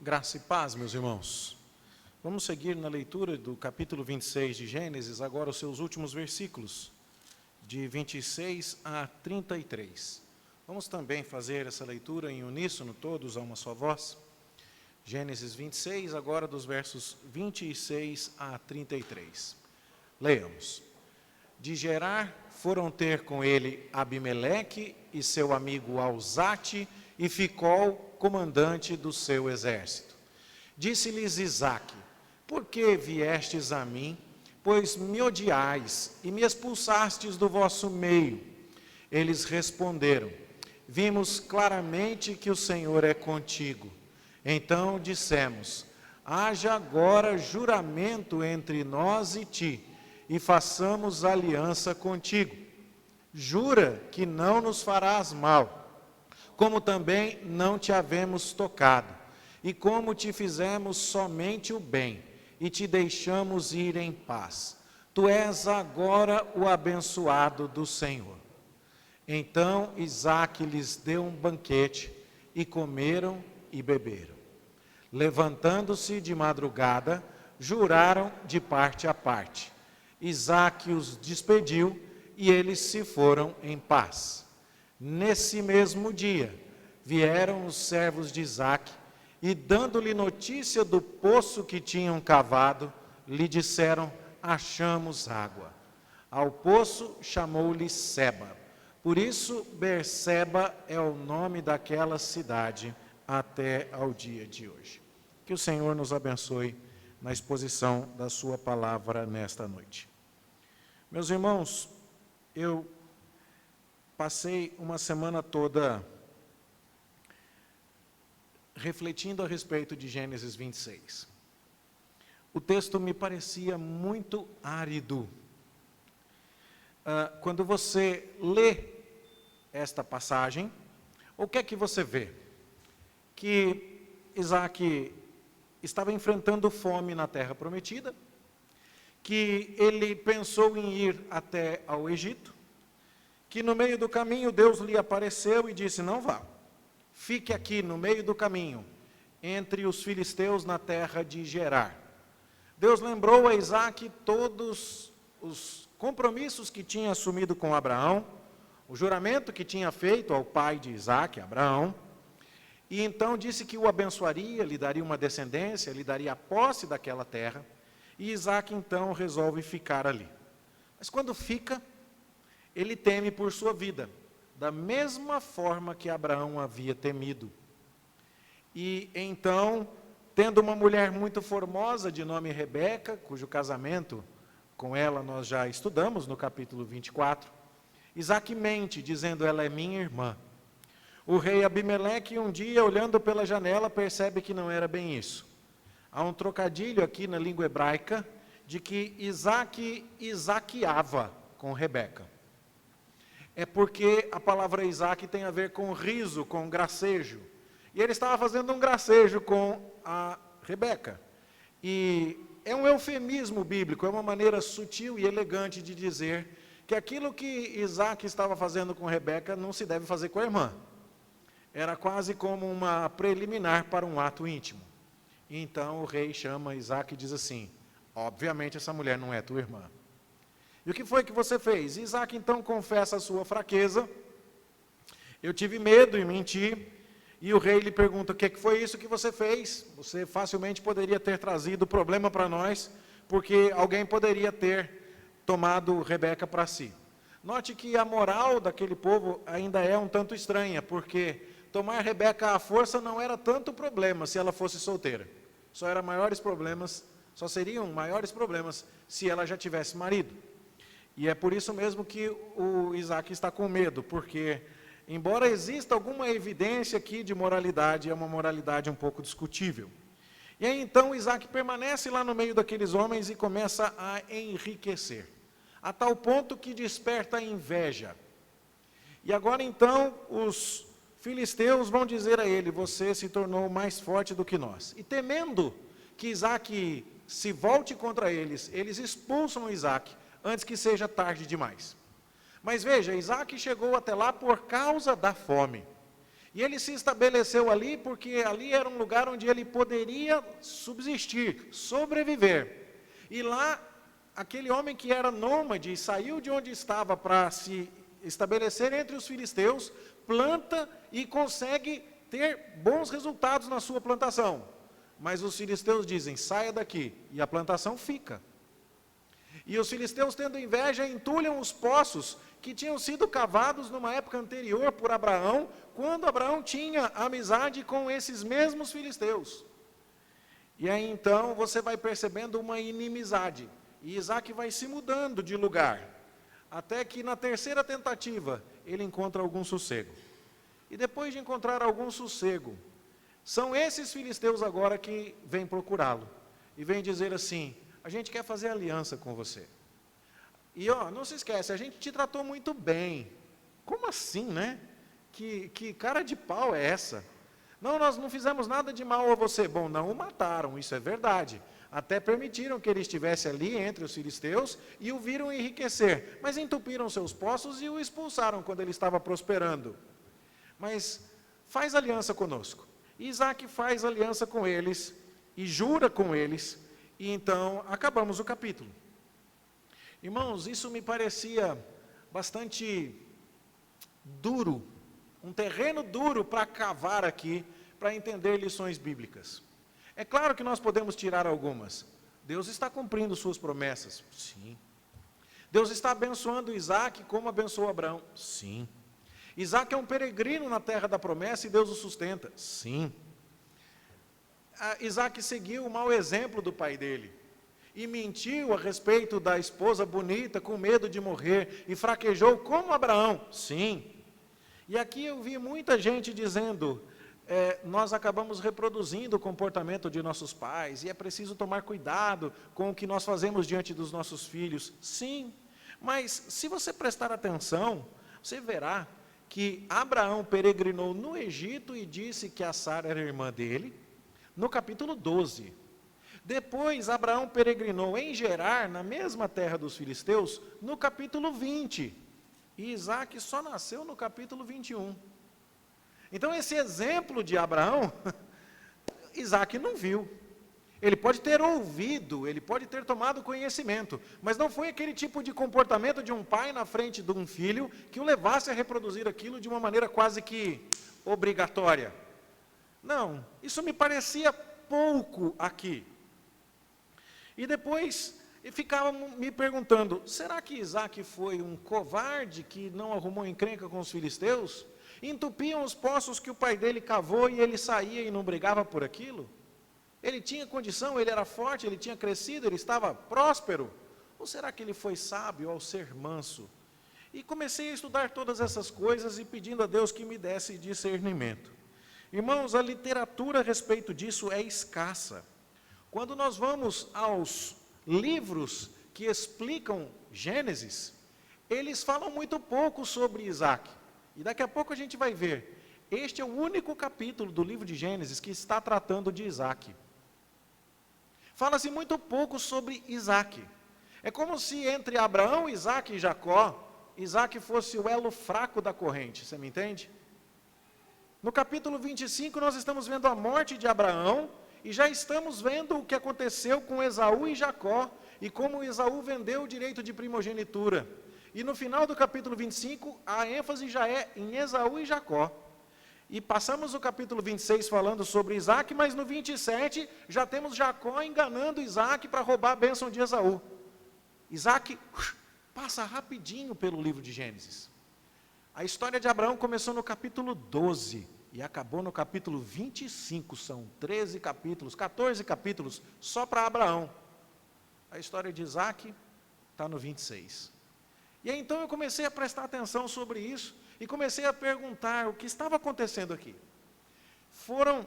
Graça e paz, meus irmãos. Vamos seguir na leitura do capítulo 26 de Gênesis, agora os seus últimos versículos, de 26 a 33. Vamos também fazer essa leitura em uníssono, todos a uma só voz. Gênesis 26, agora dos versos 26 a 33. Leiamos. De Gerar foram ter com ele Abimeleque e seu amigo Alzate e Ficol, comandante do seu exército. Disse-lhes Isaque: por que viestes a mim, pois me odiais e me expulsastes do vosso meio? Eles responderam: vimos claramente que o Senhor é contigo. Então dissemos: haja agora juramento entre nós e ti, e façamos aliança contigo. Jura que não nos farás mal, como também não te havemos tocado, e como te fizemos somente o bem, e te deixamos ir em paz. Tu és agora o abençoado do Senhor. Então Isaque lhes deu um banquete, e comeram e beberam. Levantando-se de madrugada, juraram de parte a parte. Isaque os despediu, e eles se foram em paz. Nesse mesmo dia, vieram os servos de Isaque, e dando-lhe notícia do poço que tinham cavado, lhe disseram: achamos água. Ao poço chamou-lhe Seba. Por isso, Berseba é o nome daquela cidade até ao dia de hoje. Que o Senhor nos abençoe na exposição da sua palavra nesta noite. Meus irmãos, eu passei uma semana toda refletindo a respeito de Gênesis 26. O texto me parecia muito árido. Quando você lê esta passagem, o que é que você vê? Que Isaque estava enfrentando fome na terra prometida, que ele pensou em ir até ao Egito, que no meio do caminho Deus lhe apareceu e disse: não vá, fique aqui no meio do caminho, entre os filisteus na terra de Gerar. Deus lembrou a Isaque todos os compromissos que tinha assumido com Abraão, o juramento que tinha feito ao pai de Isaque, Abraão, e então disse que o abençoaria, lhe daria uma descendência, lhe daria a posse daquela terra, e Isaque então resolve ficar ali. Mas quando fica, ele teme por sua vida, da mesma forma que Abraão havia temido. E então, tendo uma mulher muito formosa de nome Rebeca, cujo casamento com ela nós já estudamos no capítulo 24, Isaque mente, dizendo: ela é minha irmã. O rei Abimeleque, um dia, olhando pela janela, percebe que não era bem isso. Há um trocadilho aqui na língua hebraica de que Isaque isaqueava com Rebeca. É porque a palavra Isaque tem a ver com riso, com gracejo. E ele estava fazendo um gracejo com a Rebeca. E é um eufemismo bíblico, é uma maneira sutil e elegante de dizer que aquilo que Isaque estava fazendo com Rebeca não se deve fazer com a irmã. Era quase como uma preliminar para um ato íntimo. E então o rei chama Isaque e diz assim: obviamente essa mulher não é tua irmã. E o que foi que você fez? Isaque então confessa a sua fraqueza. Eu tive medo e menti. E o rei lhe pergunta: o que foi isso que você fez? Você facilmente poderia ter trazido problema para nós, porque alguém poderia ter tomado Rebeca para si. Note que a moral daquele povo ainda é um tanto estranha, porque tomar Rebeca à força não era tanto problema se ela fosse solteira. Só seriam maiores problemas se ela já tivesse marido. E é por isso mesmo que o Isaque está com medo, porque, embora exista alguma evidência aqui de moralidade, é uma moralidade um pouco discutível. E aí então Isaque permanece lá no meio daqueles homens e começa a enriquecer, a tal ponto que desperta a inveja. E agora então os filisteus vão dizer a ele: você se tornou mais forte do que nós. E temendo que Isaque se volte contra eles, eles expulsam Isaque antes que seja tarde demais. Mas veja, Isaque chegou até lá por causa da fome. E ele se estabeleceu ali porque ali era um lugar onde ele poderia subsistir, sobreviver. E lá, aquele homem que era nômade, saiu de onde estava para se estabelecer entre os filisteus, planta e consegue ter bons resultados na sua plantação. Mas os filisteus dizem, saia daqui, e a plantação fica. E os filisteus, tendo inveja, entulham os poços que tinham sido cavados numa época anterior por Abraão, quando Abraão tinha amizade com esses mesmos filisteus. E aí então você vai percebendo uma inimizade, e Isaac vai se mudando de lugar, até que na terceira tentativa ele encontra algum sossego. E depois de encontrar algum sossego, são esses filisteus agora que vêm procurá-lo, e vêm dizer assim, a gente quer fazer aliança com você. E não se esquece, a gente te tratou muito bem. Como assim, né? Que cara de pau é essa? Não, nós não fizemos nada de mal a você. Bom, não o mataram, isso é verdade. Até permitiram que ele estivesse ali entre os filisteus e o viram enriquecer. Mas entupiram seus poços e o expulsaram quando ele estava prosperando. Mas faz aliança conosco. E Isaac faz aliança com eles e jura com eles. E então acabamos o capítulo. Irmãos, isso me parecia bastante duro, um terreno duro para cavar aqui, para entender lições bíblicas. É claro que nós podemos tirar algumas. Deus está cumprindo suas promessas, sim. Deus está abençoando Isaac como abençoou Abraão, sim. Isaac é um peregrino na terra da promessa e Deus o sustenta, sim. Isaac seguiu o mau exemplo do pai dele. E mentiu a respeito da esposa bonita, com medo de morrer, e fraquejou como Abraão. Sim. E aqui eu vi muita gente dizendo, nós acabamos reproduzindo o comportamento de nossos pais, e é preciso tomar cuidado com o que nós fazemos diante dos nossos filhos. Sim, mas se você prestar atenção, você verá que Abraão peregrinou no Egito e disse que a Sara era irmã dele, no capítulo 12. Depois, Abraão peregrinou em Gerar, na mesma terra dos filisteus, no capítulo 20. E Isaac só nasceu no capítulo 21. Então, esse exemplo de Abraão, Isaac não viu. Ele pode ter ouvido, ele pode ter tomado conhecimento, mas não foi aquele tipo de comportamento de um pai na frente de um filho que o levasse a reproduzir aquilo de uma maneira quase que obrigatória. Não, isso me parecia pouco aqui. E depois ficava me perguntando, será que Isaac foi um covarde que não arrumou encrenca com os filisteus? Entupiam os poços que o pai dele cavou e ele saía e não brigava por aquilo? Ele tinha condição, ele era forte, ele tinha crescido, ele estava próspero? Ou será que ele foi sábio ao ser manso? E comecei a estudar todas essas coisas e pedindo a Deus que me desse discernimento. Irmãos, a literatura a respeito disso é escassa. Quando nós vamos aos livros que explicam Gênesis, eles falam muito pouco sobre Isaac. E daqui a pouco a gente vai ver. Este é o único capítulo do livro de Gênesis que está tratando de Isaac. Fala-se muito pouco sobre Isaac. É como se entre Abraão, Isaac e Jacó, Isaac fosse o elo fraco da corrente, você me entende? No capítulo 25 nós estamos vendo a morte de Abraão, e já estamos vendo o que aconteceu com Esaú e Jacó, e como Esaú vendeu o direito de primogenitura. E no final do capítulo 25, a ênfase já é em Esaú e Jacó. E passamos o capítulo 26 falando sobre Isaac, mas no 27 já temos Jacó enganando Isaac para roubar a bênção de Esaú. Isaac passa rapidinho pelo livro de Gênesis. A história de Abraão começou no capítulo 12 e acabou no capítulo 25, são 13 capítulos, 14 capítulos só para Abraão. A história de Isaac está no 26. E aí então eu comecei a prestar atenção sobre isso e comecei a perguntar o que estava acontecendo aqui. Foram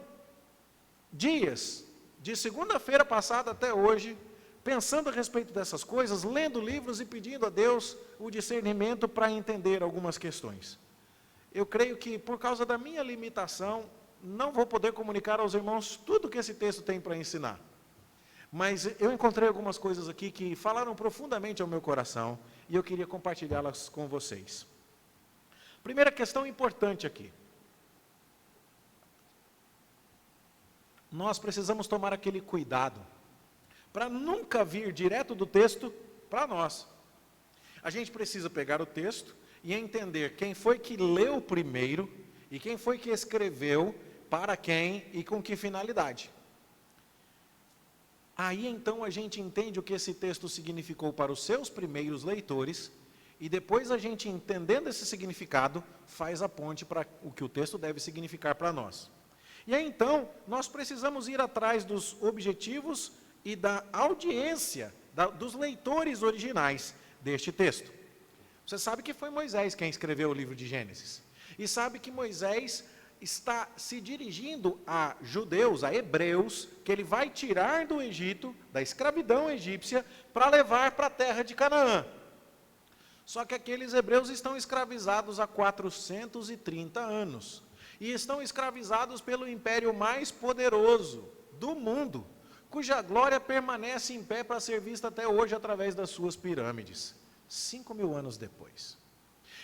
dias, de segunda-feira passada até hoje, pensando a respeito dessas coisas, lendo livros e pedindo a Deus o discernimento para entender algumas questões. Eu creio que, por causa da minha limitação, não vou poder comunicar aos irmãos tudo que esse texto tem para ensinar. Mas eu encontrei algumas coisas aqui que falaram profundamente ao meu coração e eu queria compartilhá-las com vocês. Primeira questão importante aqui. nós precisamos tomar aquele cuidado para nunca vir direto do texto para nós. A gente precisa pegar o texto e entender quem foi que leu primeiro e quem foi que escreveu, para quem e com que finalidade. Aí então a gente entende o que esse texto significou para os seus primeiros leitores, e depois a gente, entendendo esse significado, faz a ponte para o que o texto deve significar para nós. E aí então, nós precisamos ir atrás dos objetivos e da audiência, dos leitores originais deste texto. Você sabe que foi Moisés quem escreveu o livro de Gênesis. E sabe que Moisés está se dirigindo a judeus, a hebreus, que ele vai tirar do Egito, da escravidão egípcia, para levar para a terra de Canaã. Só que aqueles hebreus estão escravizados há 430 anos. E estão escravizados pelo império mais poderoso do mundo, cuja glória permanece em pé para ser vista até hoje através das suas pirâmides, 5.000 anos depois.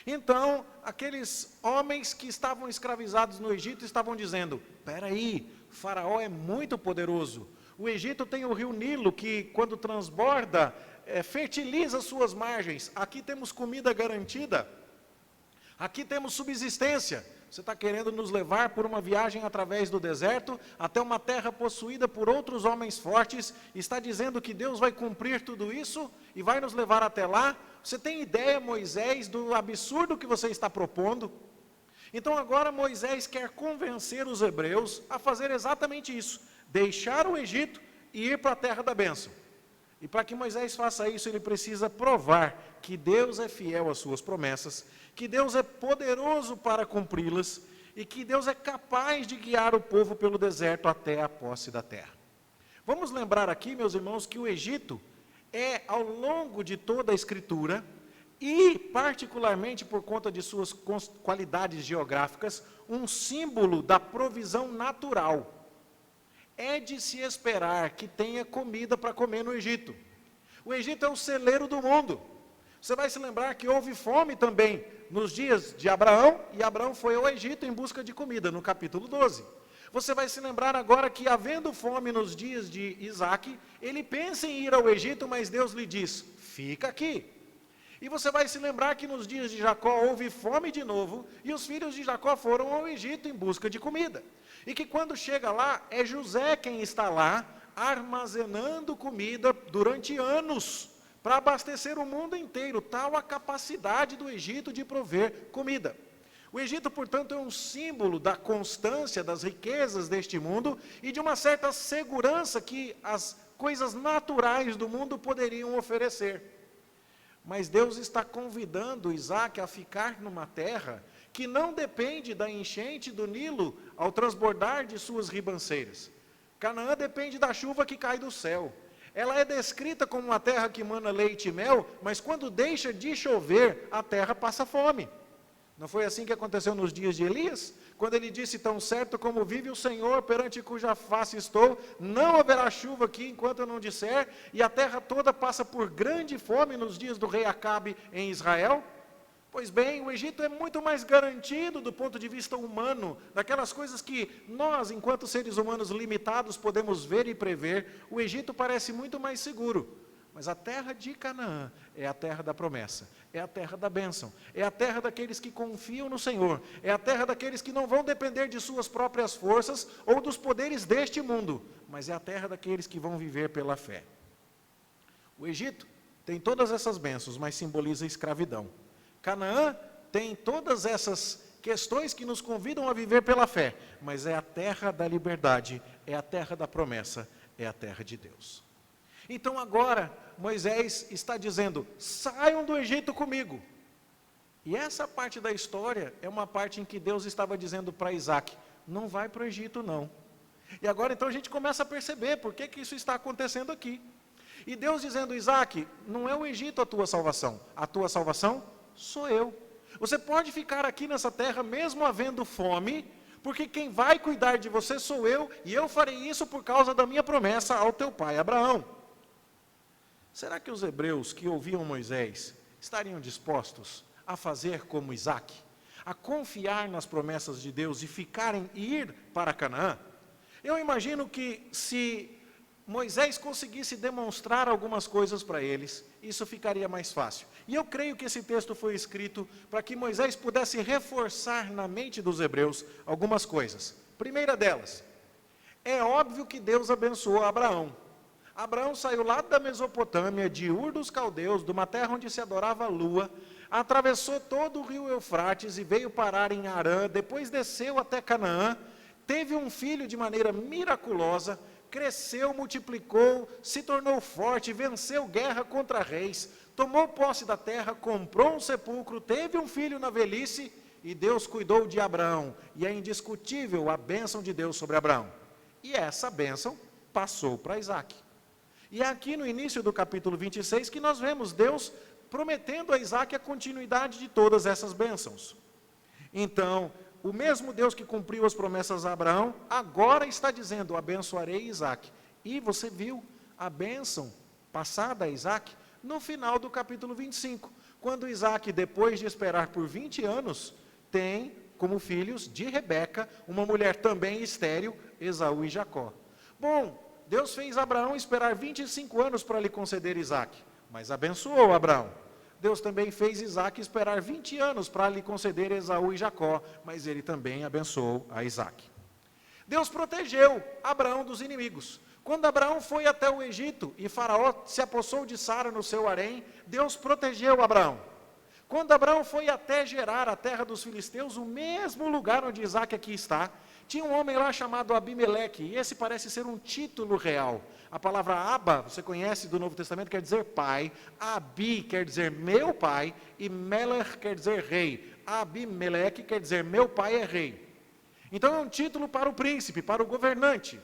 Então, aqueles homens que estavam escravizados no Egito estavam dizendo: espera aí, Faraó é muito poderoso. O Egito tem o rio Nilo, que quando transborda, fertiliza suas margens. Aqui temos comida garantida. Aqui temos subsistência. Você está querendo nos levar por uma viagem através do deserto, até uma terra possuída por outros homens fortes, está dizendo que Deus vai cumprir tudo isso e vai nos levar até lá? Você tem ideia, Moisés, do absurdo que você está propondo? Então agora Moisés quer convencer os hebreus a fazer exatamente isso, deixar o Egito e ir para a terra da bênção. E para que Moisés faça isso, ele precisa provar que Deus é fiel às suas promessas, que Deus é poderoso para cumpri-las e que Deus é capaz de guiar o povo pelo deserto até a posse da terra. Vamos lembrar aqui, meus irmãos, que o Egito é, ao longo de toda a Escritura, e particularmente por conta de suas qualidades geográficas, um símbolo da provisão natural. É de se esperar que tenha comida para comer no Egito. O Egito é o celeiro do mundo. Você vai se lembrar que houve fome também nos dias de Abraão, e Abraão foi ao Egito em busca de comida, no capítulo 12. Você vai se lembrar agora que, havendo fome nos dias de Isaac, ele pensa em ir ao Egito, mas Deus lhe diz: fica aqui. E você vai se lembrar que nos dias de Jacó houve fome de novo, e os filhos de Jacó foram ao Egito em busca de comida. E que quando chega lá, é José quem está lá, armazenando comida durante anos, para abastecer o mundo inteiro, tal a capacidade do Egito de prover comida. O Egito, portanto, é um símbolo da constância das riquezas deste mundo e de uma certa segurança que as coisas naturais do mundo poderiam oferecer. Mas Deus está convidando Isaac a ficar numa terra que não depende da enchente do Nilo ao transbordar de suas ribanceiras. Canaã depende da chuva que cai do céu. Ela é descrita como uma terra que mana leite e mel, mas quando deixa de chover, a terra passa fome. Não foi assim que aconteceu nos dias de Elias? Quando ele disse: tão certo como vive o Senhor, perante cuja face estou, não haverá chuva aqui enquanto eu não disser, e a terra toda passa por grande fome nos dias do rei Acabe em Israel? Pois bem, o Egito é muito mais garantido do ponto de vista humano, daquelas coisas que nós, enquanto seres humanos limitados, podemos ver e prever. O Egito parece muito mais seguro. Mas a terra de Canaã é a terra da promessa, é a terra da bênção, é a terra daqueles que confiam no Senhor, é a terra daqueles que não vão depender de suas próprias forças ou dos poderes deste mundo, mas é a terra daqueles que vão viver pela fé. O Egito tem todas essas bênçãos, mas simboliza a escravidão. Canaã tem todas essas questões que nos convidam a viver pela fé, mas é a terra da liberdade, é a terra da promessa, é a terra de Deus. Então agora, Moisés está dizendo: saiam do Egito comigo. E essa parte da história é uma parte em que Deus estava dizendo para Isaac: não vai para o Egito não. E agora então a gente começa a perceber por que isso está acontecendo aqui. E Deus dizendo: Isaac, não é o Egito a tua salvação sou eu. Você pode ficar aqui nessa terra mesmo havendo fome, porque quem vai cuidar de você sou eu, e eu farei isso por causa da minha promessa ao teu pai Abraão. Será que os hebreus que ouviam Moisés estariam dispostos a fazer como Isaac, a confiar nas promessas de Deus e ir para Canaã? Eu imagino que se Moisés conseguisse demonstrar algumas coisas para eles, isso ficaria mais fácil. E eu creio que esse texto foi escrito para que Moisés pudesse reforçar na mente dos hebreus algumas coisas. Primeira delas, é óbvio que Deus abençoou Abraão. Abraão saiu lá da Mesopotâmia, de Ur dos Caldeus, de uma terra onde se adorava a lua, atravessou todo o rio Eufrates e veio parar em Harã, depois desceu até Canaã, teve um filho de maneira miraculosa, cresceu, multiplicou, se tornou forte, venceu guerra contra reis, tomou posse da terra, comprou um sepulcro, teve um filho na velhice, e Deus cuidou de Abraão, e é indiscutível a bênção de Deus sobre Abraão. E essa bênção passou para Isaac. E é aqui no início do capítulo 26 que nós vemos Deus prometendo a Isaac a continuidade de todas essas bênçãos. Então, o mesmo Deus que cumpriu as promessas a Abraão, agora está dizendo, abençoarei Isaac. E você viu a bênção passada a Isaac no final do capítulo 25, quando Isaac, depois de esperar por 20 anos, tem como filhos de Rebeca, uma mulher também estéril, Esaú e Jacó. Bom, Deus fez Abraão esperar 25 anos para lhe conceder Isaac, mas abençoou Abraão. Deus também fez Isaac esperar 20 anos para lhe conceder Esaú e Jacó, mas ele também abençoou a Isaac. Deus protegeu Abraão dos inimigos. Quando Abraão foi até o Egito e Faraó se apossou de Sara no seu harém, Deus protegeu Abraão. Quando Abraão foi até Gerar, a terra dos filisteus, o mesmo lugar onde Isaac aqui está, tinha um homem lá chamado Abimeleque, e esse parece ser um título real. A palavra Abba, você conhece do Novo Testamento, quer dizer pai. Abi quer dizer meu pai, e Melech quer dizer rei. Abimeleque quer dizer meu pai é rei. Então é um título para o príncipe, para o governante.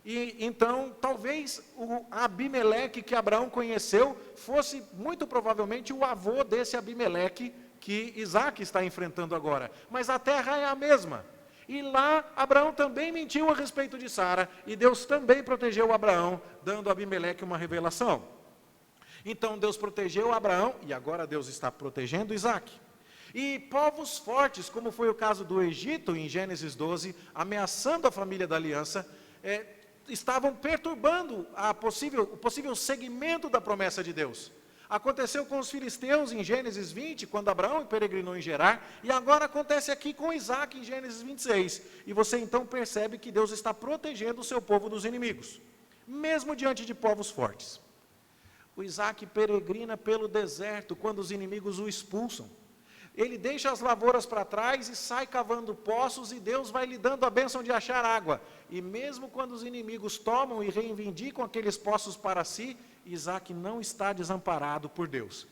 E então, talvez o Abimeleque que Abraão conheceu fosse muito provavelmente o avô desse Abimeleque que Isaac está enfrentando agora. Mas a terra é a mesma. E lá, Abraão também mentiu a respeito de Sara, e Deus também protegeu Abraão, dando a Abimeleque uma revelação. Então, Deus protegeu Abraão, e agora Deus está protegendo Isaac. E povos fortes, como foi o caso do Egito, em Gênesis 12, ameaçando a família da aliança, estavam perturbando o possível seguimento da promessa de Deus. Aconteceu com os filisteus em Gênesis 20, quando Abraão peregrinou em Gerar, e agora acontece aqui com Isaac em Gênesis 26. E você então percebe que Deus está protegendo o seu povo dos inimigos, mesmo diante de povos fortes. O Isaac peregrina pelo deserto quando os inimigos o expulsam. Ele deixa as lavouras para trás e sai cavando poços, e Deus vai lhe dando a bênção de achar água. E mesmo quando os inimigos tomam e reivindicam aqueles poços para si, Isaac não está desamparado por Deus.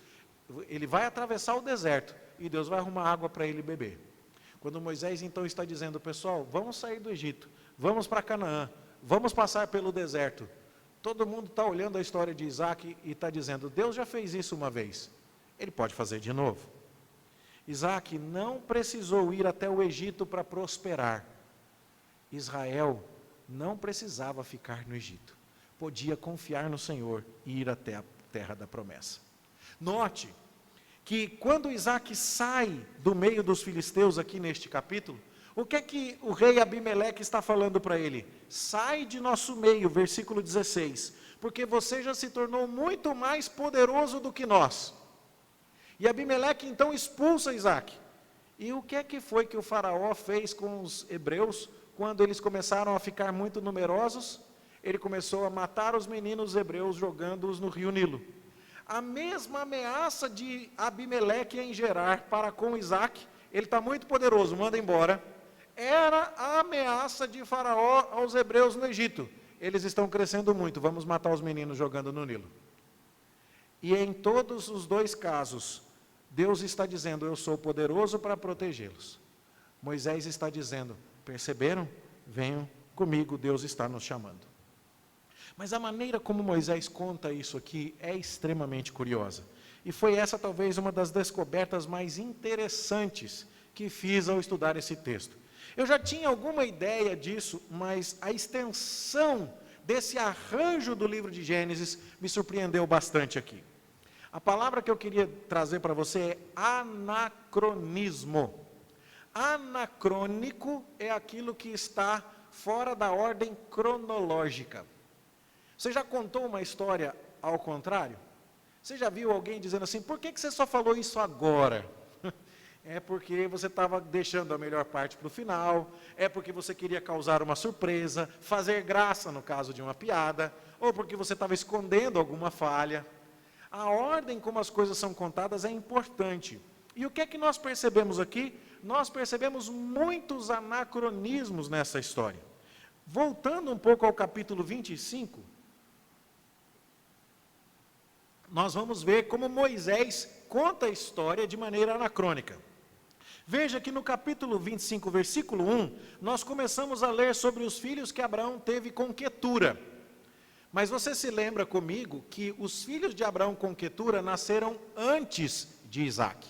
Ele vai atravessar o deserto e Deus vai arrumar água para ele beber. Quando Moisés então está dizendo, pessoal, vamos sair do Egito, vamos para Canaã, vamos passar pelo deserto. Todo mundo está olhando a história de Isaac e está dizendo, Deus já fez isso uma vez, ele pode fazer de novo. Isaac não precisou ir até o Egito para prosperar. Israel não precisava ficar no Egito. Podia confiar no Senhor e ir até a terra da promessa. Note que quando Isaac sai do meio dos filisteus aqui neste capítulo, o que o rei Abimeleque está falando para ele? Sai de nosso meio, versículo 16, porque você já se tornou muito mais poderoso do que nós. E Abimeleque então expulsa Isaac. E o que foi que o faraó fez com os hebreus quando eles começaram a ficar muito numerosos? Ele começou a matar os meninos hebreus jogando-os no rio Nilo. A mesma ameaça de Abimeleque em Gerar para com Isaac, ele está muito poderoso, manda embora, era a ameaça de Faraó aos hebreus no Egito. Eles estão crescendo muito, vamos matar os meninos jogando no Nilo. E em todos os dois casos, Deus está dizendo, eu sou poderoso para protegê-los. Moisés está dizendo, perceberam? Venham comigo, Deus está nos chamando. Mas a maneira como Moisés conta isso aqui é extremamente curiosa. E foi essa talvez uma das descobertas mais interessantes que fiz ao estudar esse texto. Eu já tinha alguma ideia disso, mas a extensão desse arranjo do livro de Gênesis me surpreendeu bastante aqui. A palavra que eu queria trazer para você é anacronismo. Anacrônico é aquilo que está fora da ordem cronológica. Você já contou uma história ao contrário? Você já viu alguém dizendo assim, por que você só falou isso agora? É porque você estava deixando a melhor parte para o final, é porque você queria causar uma surpresa, fazer graça no caso de uma piada, ou porque você estava escondendo alguma falha. A ordem como as coisas são contadas é importante. E o que é que nós percebemos aqui? Nós percebemos muitos anacronismos nessa história. Voltando um pouco ao capítulo 25, nós vamos ver como Moisés conta a história de maneira anacrônica. Veja que no capítulo 25, versículo 1, nós começamos a ler sobre os filhos que Abraão teve com Quetura. Mas você se lembra comigo que os filhos de Abraão com Quetura nasceram antes de Isaac.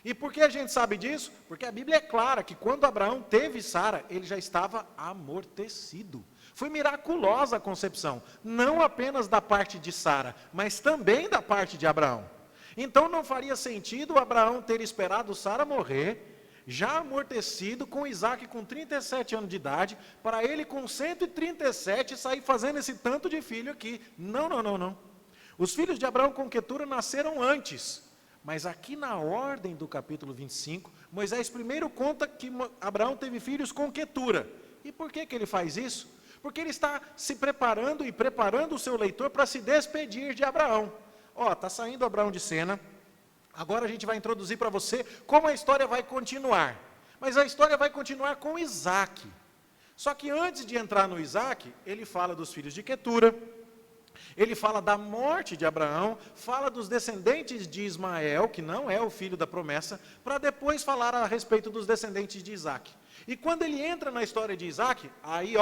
E por que a gente sabe disso? Porque a Bíblia é clara que quando Abraão teve Sara, ele já estava amortecido. Foi miraculosa a concepção, não apenas da parte de Sara, mas também da parte de Abraão. Então não faria sentido Abraão ter esperado Sara morrer, já amortecido, com Isaac com 37 anos de idade, para ele com 137 sair fazendo esse tanto de filho aqui. Não. Os filhos de Abraão com Quetura nasceram antes, mas aqui na ordem do capítulo 25, Moisés primeiro conta que Abraão teve filhos com Quetura. E por que ele faz isso? Porque ele está se preparando e preparando o seu leitor para se despedir de Abraão. Está saindo Abraão de cena, agora a gente vai introduzir para você como a história vai continuar. Mas a história vai continuar com Isaac. Só que antes de entrar no Isaac, ele fala dos filhos de Quetura, ele fala da morte de Abraão, fala dos descendentes de Ismael, que não é o filho da promessa, para depois falar a respeito dos descendentes de Isaac. E quando ele entra na história de Isaac, aí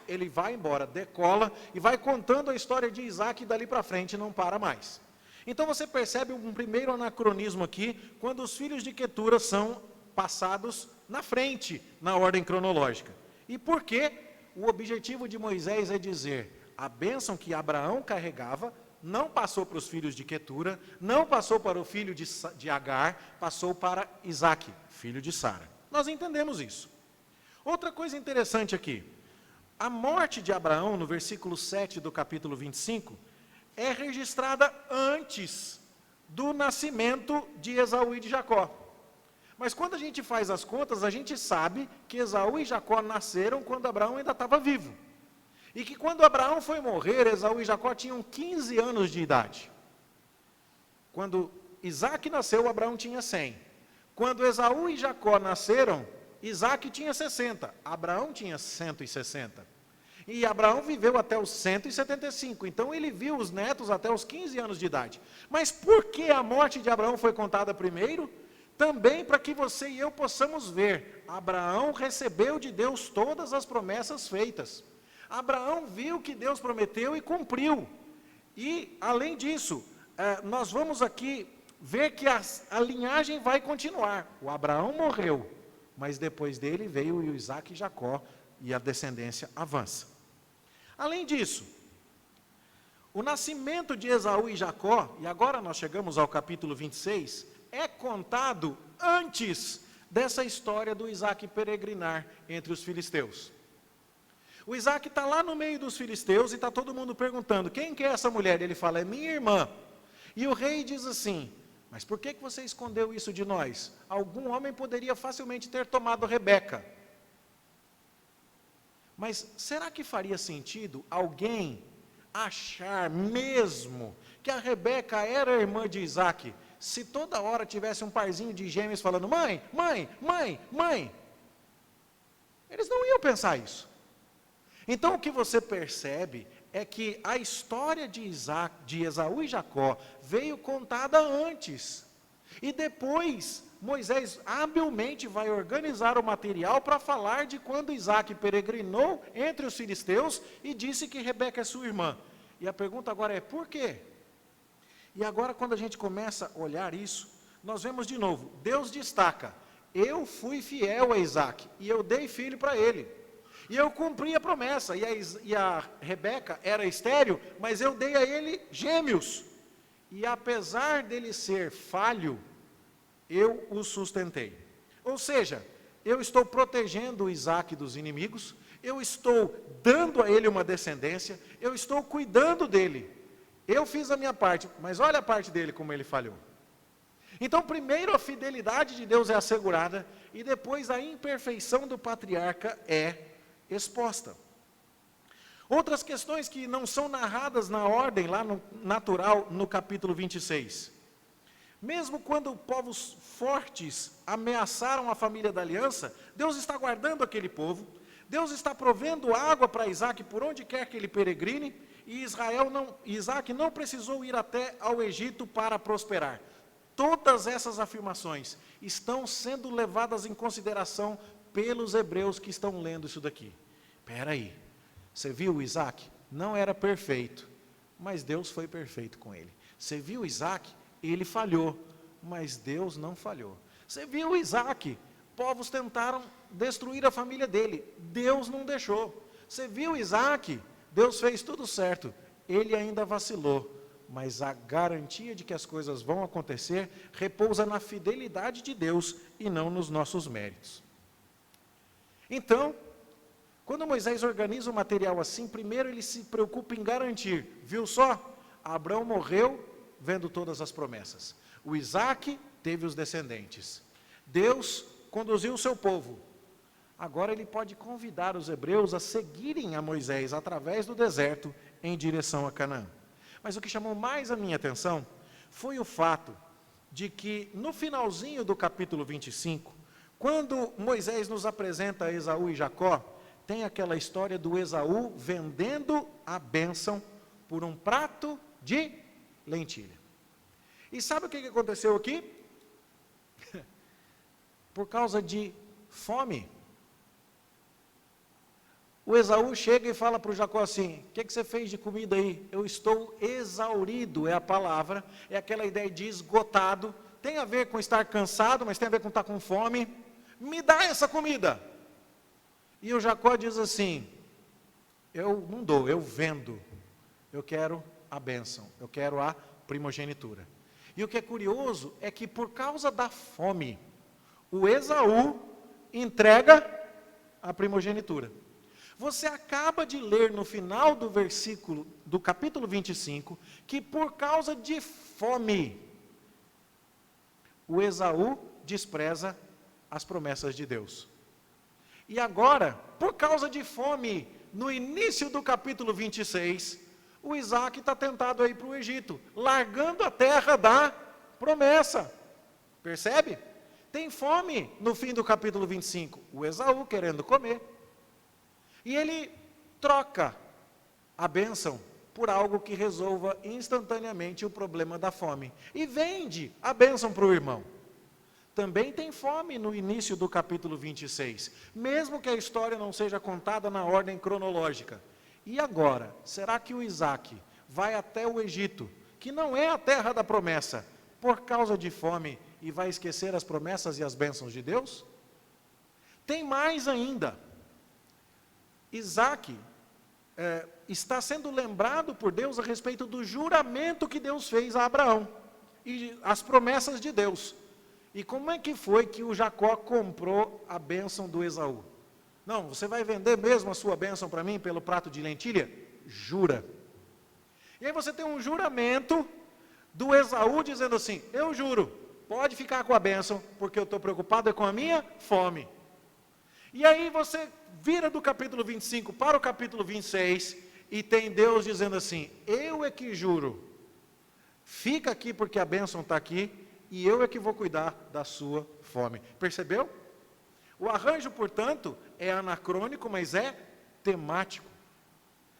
ele vai embora, decola e vai contando a história de Isaac e dali para frente não para mais. Então você percebe um primeiro anacronismo aqui, quando os filhos de Quetura são passados na frente, na ordem cronológica. E por quê? O objetivo de Moisés é dizer, a bênção que Abraão carregava, não passou para os filhos de Quetura, não passou para o filho de Agar, passou para Isaac, filho de Sara. Nós entendemos isso. Outra coisa interessante aqui, a morte de Abraão, no versículo 7 do capítulo 25, é registrada antes do nascimento de Esaú e de Jacó. Mas quando a gente faz as contas, a gente sabe que Esaú e Jacó nasceram quando Abraão ainda estava vivo. E que quando Abraão foi morrer, Esaú e Jacó tinham 15 anos de idade. Quando Isaac nasceu, Abraão tinha 100. Quando Esaú e Jacó nasceram, Isaac tinha 60, Abraão tinha 160. E Abraão viveu até os 175, então ele viu os netos até os 15 anos de idade. Mas por que a morte de Abraão foi contada primeiro? Também para que você e eu possamos ver, Abraão recebeu de Deus todas as promessas feitas. Abraão viu que Deus prometeu e cumpriu. E, além disso, nós vamos aqui ver que a linhagem vai continuar. O Abraão morreu, mas depois dele veio o Isaac e Jacó, e a descendência avança. Além disso, o nascimento de Esaú e Jacó, e agora nós chegamos ao capítulo 26, é contado antes dessa história do Isaac peregrinar entre os filisteus. O Isaac está lá no meio dos filisteus e está todo mundo perguntando, quem que é essa mulher? Ele fala, é minha irmã. E o rei diz assim, mas por que você escondeu isso de nós? Algum homem poderia facilmente ter tomado Rebeca. Mas será que faria sentido alguém achar mesmo que a Rebeca era a irmã de Isaac, se toda hora tivesse um parzinho de gêmeos falando, mãe, mãe, mãe, mãe? Eles não iam pensar isso. Então o que você percebe é que a história de Esaú e Jacó veio contada antes. E depois Moisés habilmente vai organizar o material para falar de quando Isaac peregrinou entre os filisteus e disse que Rebeca é sua irmã. E a pergunta agora é, por quê? E agora quando a gente começa a olhar isso, nós vemos de novo, Deus destaca, eu fui fiel a Isaac e eu dei filho para ele. E eu cumpri a promessa, e a Rebeca era estéril, mas eu dei a ele gêmeos. E apesar dele ser falho, eu o sustentei. Ou seja, eu estou protegendo o Isaac dos inimigos, eu estou dando a ele uma descendência, eu estou cuidando dele. Eu fiz a minha parte, mas olha a parte dele como ele falhou. Então, primeiro a fidelidade de Deus é assegurada, e depois a imperfeição do patriarca é exposta. Outras questões que não são narradas na ordem, lá no natural, no capítulo 26. Mesmo quando povos fortes ameaçaram a família da aliança, Deus está guardando aquele povo, Deus está provendo água para Isaac por onde quer que ele peregrine, e Isaac não precisou ir até ao Egito para prosperar. Todas essas afirmações estão sendo levadas em consideração pelos hebreus que estão lendo isso daqui. Espera aí, você viu Isaac? Não era perfeito, mas Deus foi perfeito com ele. Você viu Isaac? Ele falhou, mas Deus não falhou. Você viu Isaac? Povos tentaram destruir a família dele, Deus não deixou. Você viu Isaac? Deus fez tudo certo, ele ainda vacilou. Mas a garantia de que as coisas vão acontecer repousa na fidelidade de Deus e não nos nossos méritos. Então, quando Moisés organiza o material assim, primeiro ele se preocupa em garantir, viu só? Abraão morreu vendo todas as promessas. O Isaac teve os descendentes. Deus conduziu o seu povo. Agora ele pode convidar os hebreus a seguirem a Moisés através do deserto em direção a Canaã. Mas o que chamou mais a minha atenção foi o fato de que no finalzinho do capítulo 25, quando Moisés nos apresenta Esaú e Jacó, tem aquela história do Esaú vendendo a bênção por um prato de lentilha. E sabe o que aconteceu aqui? Por causa de fome. O Esaú chega e fala para o Jacó assim, o que você fez de comida aí? Eu estou exaurido, é a palavra, é aquela ideia de esgotado, tem a ver com estar cansado, mas tem a ver com estar com fome, me dá essa comida. E o Jacó diz assim, eu não dou, eu vendo, eu quero a bênção, eu quero a primogenitura. E o que é curioso é que por causa da fome, o Esaú entrega a primogenitura. Você acaba de ler no final do versículo, do capítulo 25, que por causa de fome, o Esaú despreza as promessas de Deus. E agora, por causa de fome, no início do capítulo 26, o Isaac está tentado a ir para o Egito, largando a terra da promessa. Percebe? Tem fome no fim do capítulo 25, o Esaú querendo comer. E ele troca a bênção por algo que resolva instantaneamente o problema da fome. E vende a bênção para o irmão. Também tem fome no início do capítulo 26, mesmo que a história não seja contada na ordem cronológica. E agora, será que o Isaac vai até o Egito, que não é a terra da promessa, por causa de fome, e vai esquecer as promessas e as bênçãos de Deus? Tem mais ainda. Isaac está sendo lembrado por Deus a respeito do juramento que Deus fez a Abraão, e as promessas de Deus. E como é que foi que o Jacó comprou a bênção do Esaú? Não, você vai vender mesmo a sua bênção para mim pelo prato de lentilha? Jura. E aí você tem um juramento do Esaú dizendo assim, eu juro, pode ficar com a bênção, porque eu estou preocupado com a minha fome. E aí você vira do capítulo 25 para o capítulo 26, e tem Deus dizendo assim, eu é que juro, fica aqui porque a bênção está aqui, e eu é que vou cuidar da sua fome. Percebeu? O arranjo, portanto, é anacrônico, mas é temático.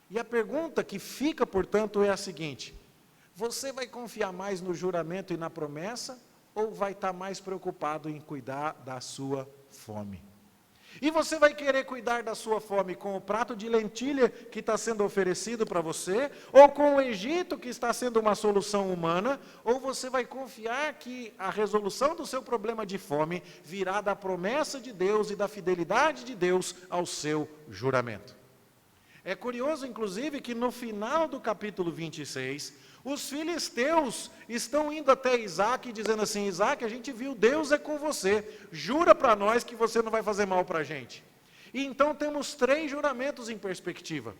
E a pergunta que fica, portanto, é a seguinte, você vai confiar mais no juramento e na promessa, ou vai estar mais preocupado em cuidar da sua fome? E você vai querer cuidar da sua fome com o prato de lentilha que está sendo oferecido para você, ou com o Egito que está sendo uma solução humana, ou você vai confiar que a resolução do seu problema de fome virá da promessa de Deus e da fidelidade de Deus ao seu juramento. É curioso, inclusive, que no final do capítulo 26, os filisteus estão indo até Isaac, dizendo assim, Isaac, a gente viu, Deus é com você, jura para nós que você não vai fazer mal para a gente. E então temos 3 juramentos em perspectiva.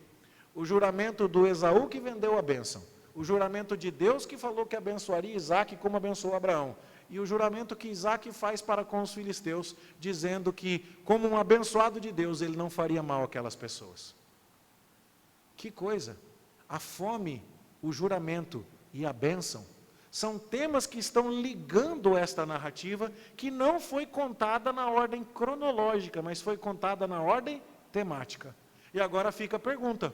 O juramento do Esaú que vendeu a bênção. O juramento de Deus que falou que abençoaria Isaac como abençoou Abraão. E o juramento que Isaac faz para com os filisteus, dizendo que, como um abençoado de Deus, ele não faria mal àquelas pessoas. Que coisa! A fome, o juramento e a bênção são temas que estão ligando esta narrativa, que não foi contada na ordem cronológica, mas foi contada na ordem temática. E agora fica a pergunta: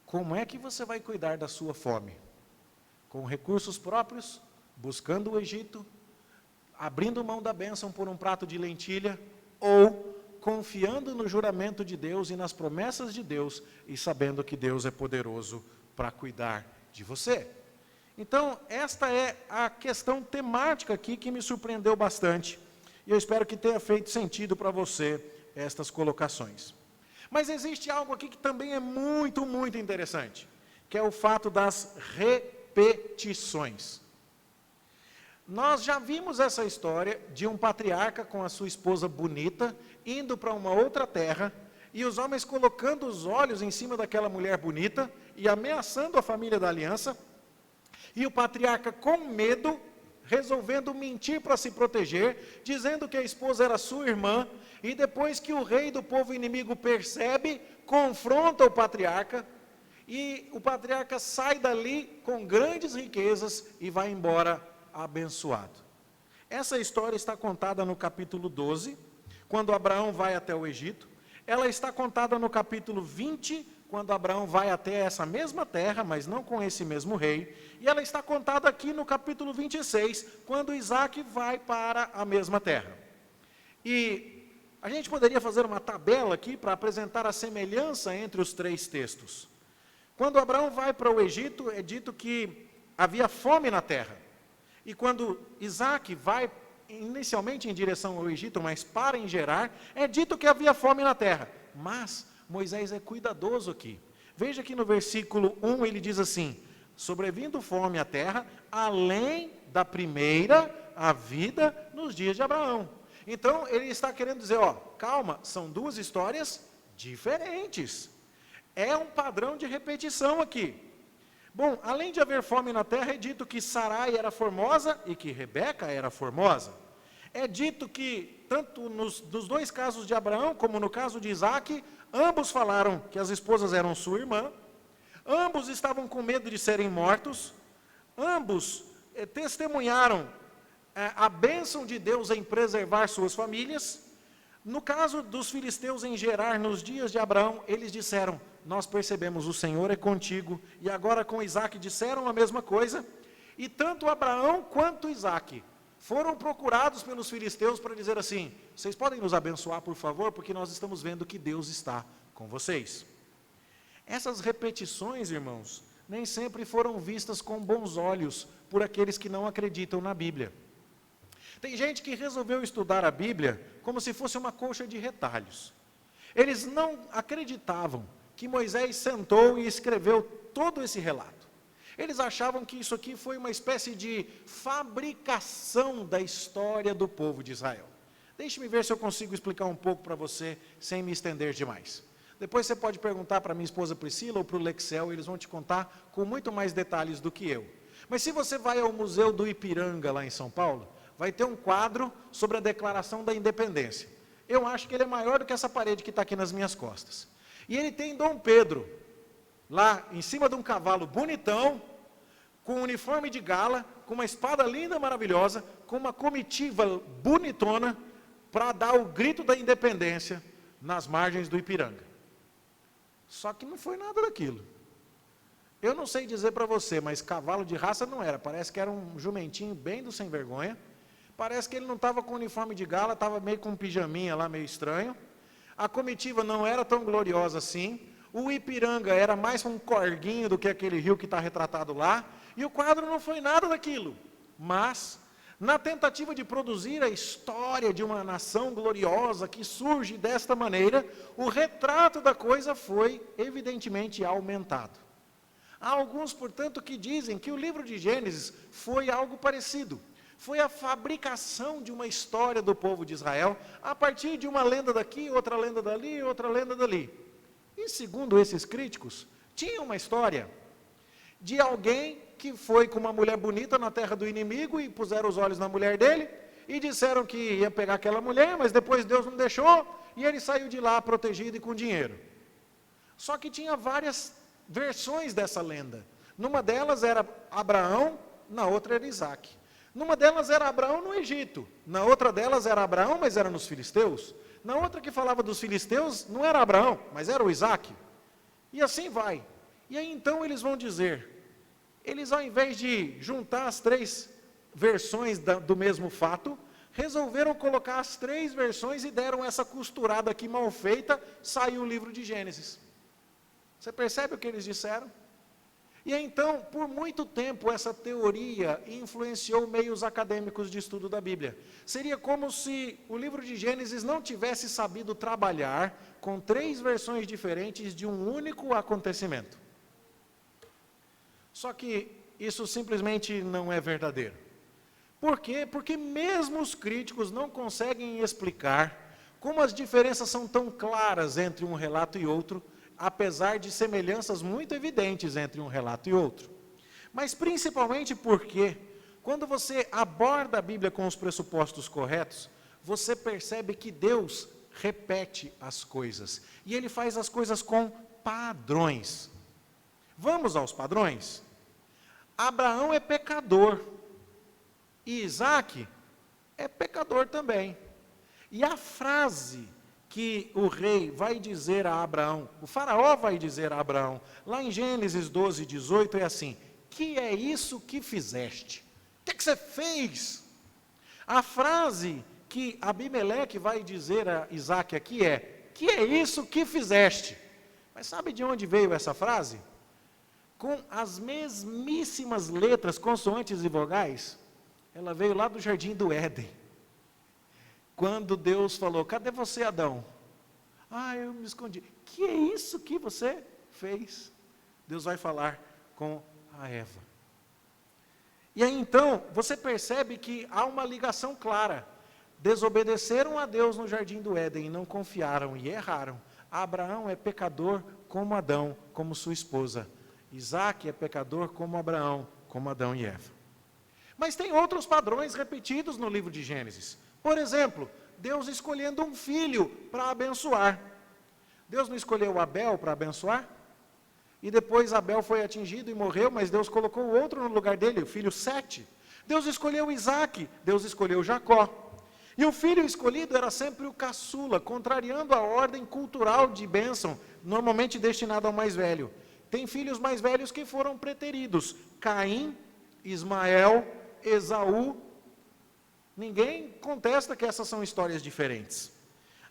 como é que você vai cuidar da sua fome? Com recursos próprios, buscando o Egito, abrindo mão da bênção por um prato de lentilha, ou confiando no juramento de Deus e nas promessas de Deus, e sabendo que Deus é poderoso para cuidar de você? Então, esta é a questão temática aqui que me surpreendeu bastante, e eu espero que tenha feito sentido para você estas colocações. Mas existe algo aqui que também é muito, muito interessante, que é o fato das repetições. Nós já vimos essa história de um patriarca com a sua esposa bonita, indo para uma outra terra, e os homens colocando os olhos em cima daquela mulher bonita, e ameaçando a família da aliança, e o patriarca com medo, resolvendo mentir para se proteger, dizendo que a esposa era sua irmã, e depois que o rei do povo inimigo percebe, confronta o patriarca, e o patriarca sai dali com grandes riquezas e vai embora abençoado. Essa história está contada no capítulo 12, quando Abraão vai até o Egito. Ela está contada no capítulo 20, quando Abraão vai até essa mesma terra, mas não com esse mesmo rei. E ela está contada aqui no capítulo 26, quando Isaac vai para a mesma terra. E a gente poderia fazer uma tabela aqui para apresentar a semelhança entre os 3 textos. Quando Abraão vai para o Egito, é dito que havia fome na terra. E quando Isaac vai inicialmente em direção ao Egito, mas para em Gerar, é dito que havia fome na terra. Mas Moisés é cuidadoso aqui. Veja que no versículo 1 ele diz assim: sobrevindo fome à terra, além da primeira havida nos dias de Abraão. Então ele está querendo dizer, calma, são 2 histórias diferentes. É um padrão de repetição aqui. Bom, além de haver fome na terra, é dito que Sarai era formosa e que Rebeca era formosa. É dito que, tanto nos 2 casos de Abraão, como no caso de Isaac, ambos falaram que as esposas eram sua irmã, ambos estavam com medo de serem mortos, ambos testemunharam a bênção de Deus em preservar suas famílias. No caso dos filisteus em Gerar, nos dias de Abraão, eles disseram: nós percebemos, o Senhor é contigo. E agora com Isaac disseram a mesma coisa. E tanto Abraão quanto Isaac foram procurados pelos filisteus para dizer assim: vocês podem nos abençoar, por favor, porque nós estamos vendo que Deus está com vocês. Essas repetições, irmãos, nem sempre foram vistas com bons olhos por aqueles que não acreditam na Bíblia. Tem gente que resolveu estudar a Bíblia como se fosse uma colcha de retalhos. Eles não acreditavam que Moisés sentou e escreveu todo esse relato. Eles achavam que isso aqui foi uma espécie de fabricação da história do povo de Israel. Deixe-me ver se eu consigo explicar um pouco para você, sem me estender demais. Depois você pode perguntar para minha esposa Priscila ou para o Lexel, eles vão te contar com muito mais detalhes do que eu. Mas se você vai ao Museu do Ipiranga, lá em São Paulo, vai ter um quadro sobre a Declaração da Independência. Eu acho que ele é maior do que essa parede que está aqui nas minhas costas. E ele tem Dom Pedro, lá em cima de um cavalo bonitão, com um uniforme de gala, com uma espada linda, maravilhosa, com uma comitiva bonitona, para dar o grito da independência nas margens do Ipiranga. Só que não foi nada daquilo. Eu não sei dizer para você, mas cavalo de raça não era. Parece que era um jumentinho bem do sem vergonha. Parece que ele não estava com uniforme de gala, estava meio com um pijaminha lá, meio estranho. A comitiva não era tão gloriosa assim. O Ipiranga era mais um corguinho do que aquele rio que está retratado lá. E o quadro não foi nada daquilo. Mas, na tentativa de produzir a história de uma nação gloriosa que surge desta maneira, o retrato da coisa foi evidentemente aumentado. Há alguns, portanto, que dizem que o livro de Gênesis foi algo parecido. Foi a fabricação de uma história do povo de Israel, a partir de uma lenda daqui, outra lenda dali, outra lenda dali. E segundo esses críticos, tinha uma história de alguém que foi com uma mulher bonita na terra do inimigo e puseram os olhos na mulher dele e disseram que ia pegar aquela mulher, mas depois Deus não deixou e ele saiu de lá protegido e com dinheiro. Só que tinha várias versões dessa lenda. Numa delas era Abraão, na outra era Isaac. Numa delas era Abraão no Egito, na outra delas era Abraão, mas era nos filisteus. Na outra que falava dos filisteus, não era Abraão, mas era o Isaac. E assim vai. E aí então eles vão dizer, eles ao invés de juntar as três versões do mesmo fato, resolveram colocar as três versões e deram essa costurada aqui mal feita, saiu o livro de Gênesis. Você percebe o que eles disseram? E então, por muito tempo, essa teoria influenciou meios acadêmicos de estudo da Bíblia. Seria como se o livro de Gênesis não tivesse sabido trabalhar com três versões diferentes de um único acontecimento. Só que isso simplesmente não é verdadeiro. Por quê? Porque mesmo os críticos não conseguem explicar como as diferenças são tão claras entre um relato e outro, apesar de semelhanças muito evidentes entre um relato e outro. Mas principalmente porque, quando você aborda a Bíblia com os pressupostos corretos, você percebe que Deus repete as coisas. E Ele faz as coisas com padrões. Vamos aos padrões? Abraão é pecador. E Isaac é pecador também. E a frase que o rei vai dizer a Abraão, o faraó vai dizer a Abraão, lá em Gênesis 12, 18, é assim: que é isso que fizeste? O que é que você fez? A frase que Abimeleque vai dizer a Isaac aqui é: que é isso que fizeste? Mas sabe de onde veio essa frase? Com as mesmíssimas letras, consoantes e vogais, ela veio lá do Jardim do Éden. Quando Deus falou: cadê você, Adão? Ah, eu me escondi. Que é isso que você fez? Deus vai falar com a Eva. E aí então, você percebe que há uma ligação clara. Desobedeceram a Deus no Jardim do Éden e não confiaram e erraram. Abraão é pecador como Adão, como sua esposa. Isaac é pecador como Abraão, como Adão e Eva. Mas tem outros padrões repetidos no livro de Gênesis. Por exemplo, Deus escolhendo um filho para abençoar. Deus não escolheu Abel para abençoar? E depois Abel foi atingido e morreu, mas Deus colocou outro no lugar dele, o filho Sete. Deus escolheu Isaac, Deus escolheu Jacó. E o filho escolhido era sempre o caçula, contrariando a ordem cultural de bênção, normalmente destinada ao mais velho. Tem filhos mais velhos que foram preteridos: Caim, Ismael, Esaú. Ninguém contesta que essas são histórias diferentes.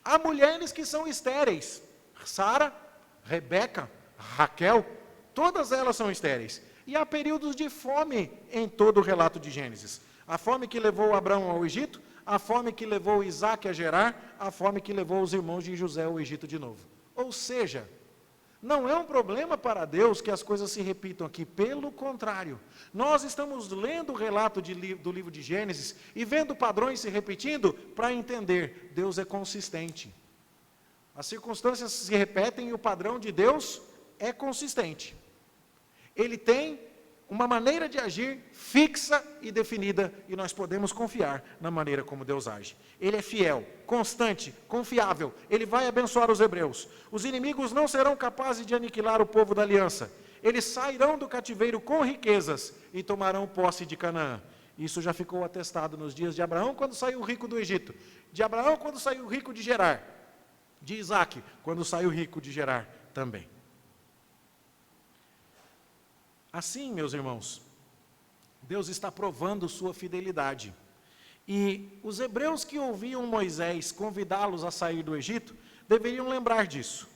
Há mulheres que são estéreis: Sara, Rebeca, Raquel, todas elas são estéreis. E há períodos de fome em todo o relato de Gênesis. A fome que levou Abraão ao Egito, a fome que levou Isaac a Gerar, a fome que levou os irmãos de José ao Egito de novo. Ou seja, não é um problema para Deus que as coisas se repitam aqui, pelo contrário. Nós estamos lendo o relato do livro de Gênesis e vendo padrões se repetindo para entender: Deus é consistente. As circunstâncias se repetem e o padrão de Deus é consistente. Ele tem uma maneira de agir fixa e definida, e nós podemos confiar na maneira como Deus age. Ele é fiel, constante, confiável. Ele vai abençoar os hebreus. Os inimigos não serão capazes de aniquilar o povo da aliança. Eles sairão do cativeiro com riquezas e tomarão posse de Canaã. Isso já ficou atestado nos dias de Abraão, quando saiu rico do Egito. De Abraão, quando saiu rico de Gerar. De Isaac, quando saiu rico de Gerar também. Assim, meus irmãos, Deus está provando sua fidelidade. E os hebreus que ouviam Moisés convidá-los a sair do Egito, deveriam lembrar disso.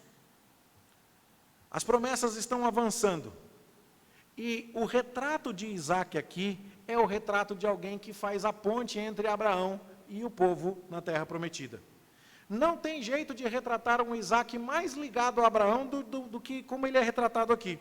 As promessas estão avançando. E o retrato de Isaac aqui é o retrato de alguém que faz a ponte entre Abraão e o povo na terra prometida. Não tem jeito de retratar um Isaac mais ligado a Abraão do que como ele é retratado aqui.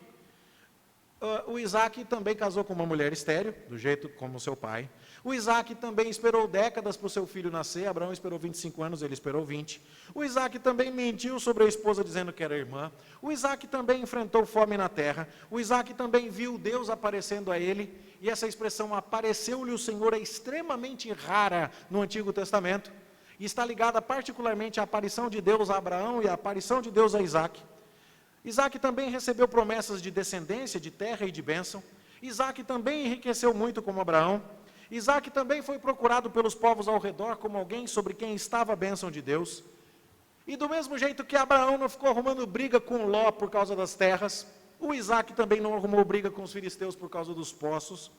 O Isaac também casou com uma mulher estéril, do jeito como seu pai. O Isaac também esperou décadas para o seu filho nascer. Abraão esperou 25 anos, ele esperou 20. O Isaac também mentiu sobre a esposa dizendo que era irmã. O Isaac também enfrentou fome na terra. O Isaac também viu Deus aparecendo a ele. E essa expressão, apareceu-lhe o Senhor, é extremamente rara no Antigo Testamento. E está ligada particularmente à aparição de Deus a Abraão e à aparição de Deus a Isaac. Isaac também recebeu promessas de descendência, de terra e de bênção. Isaac também enriqueceu muito como Abraão. Isaac também foi procurado pelos povos ao redor como alguém sobre quem estava a bênção de Deus. E do mesmo jeito que Abraão não ficou arrumando briga com Ló por causa das terras, o Isaac também não arrumou briga com os filisteus por causa dos poços.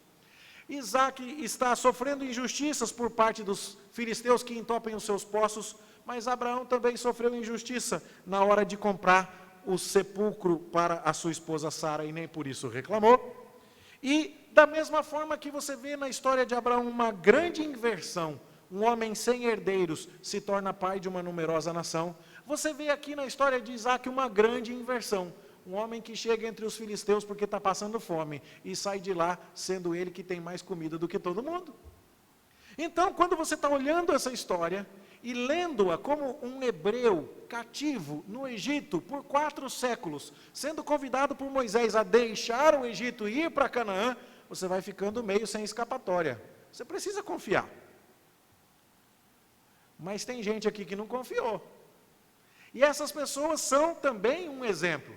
Isaac está sofrendo injustiças por parte dos filisteus que entopem os seus poços, mas Abraão também sofreu injustiça na hora de comprar o sepulcro para a sua esposa Sara e nem por isso reclamou. E da mesma forma que você vê na história de Abraão uma grande inversão, um homem sem herdeiros se torna pai de uma numerosa nação, você vê aqui na história de Isaac uma grande inversão, um homem que chega entre os filisteus porque está passando fome e sai de lá sendo ele que tem mais comida do que todo mundo. Então, quando você está olhando essa história e lendo-a como um hebreu cativo no Egito por 4 séculos, sendo convidado por Moisés a deixar o Egito e ir para Canaã, você vai ficando meio sem escapatória. Você precisa confiar. Mas tem gente aqui que não confiou. E essas pessoas são também um exemplo.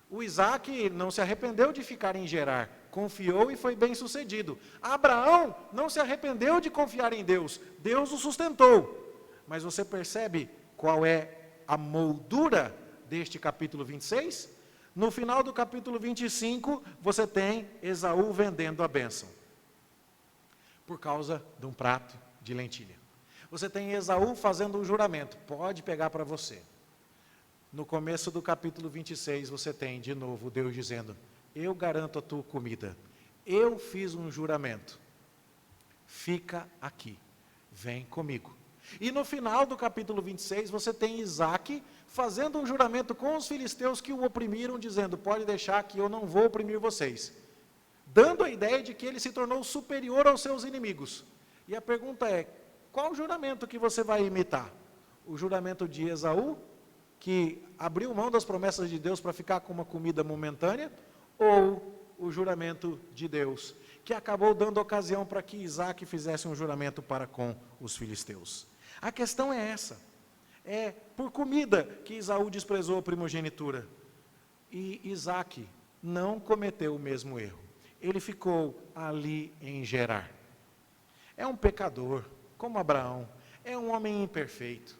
O Isaac não se arrependeu de ficar em Gerar, confiou e foi bem sucedido. Abraão não se arrependeu de confiar em Deus, Deus o sustentou. Mas você percebe qual é a moldura deste capítulo 26? No final do capítulo 25, você tem Esaú vendendo a bênção, por causa de um prato de lentilha. Você tem Esaú fazendo um juramento, pode pegar para você. No começo do capítulo 26, você tem, de novo, Deus dizendo, eu garanto a tua comida, eu fiz um juramento, fica aqui, vem comigo. E no final do capítulo 26, você tem Isaac fazendo um juramento com os filisteus que o oprimiram, dizendo, pode deixar que eu não vou oprimir vocês, dando a ideia de que ele se tornou superior aos seus inimigos. E a pergunta é, qual juramento que você vai imitar? O juramento de Esaú, que abriu mão das promessas de Deus para ficar com uma comida momentânea, ou o juramento de Deus, que acabou dando ocasião para que Isaac fizesse um juramento para com os filisteus? A questão é essa, é por comida que Esaú desprezou a primogenitura, e Isaac não cometeu o mesmo erro, ele ficou ali em Gerar. É um pecador, como Abraão, é um homem imperfeito,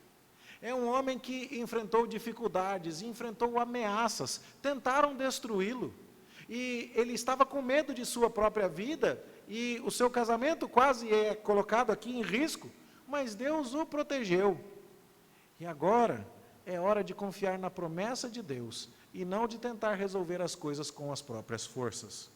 é um homem que enfrentou dificuldades, enfrentou ameaças, tentaram destruí-lo, e ele estava com medo de sua própria vida, e o seu casamento quase é colocado aqui em risco, mas Deus o protegeu. E agora é hora de confiar na promessa de Deus, e não de tentar resolver as coisas com as próprias forças.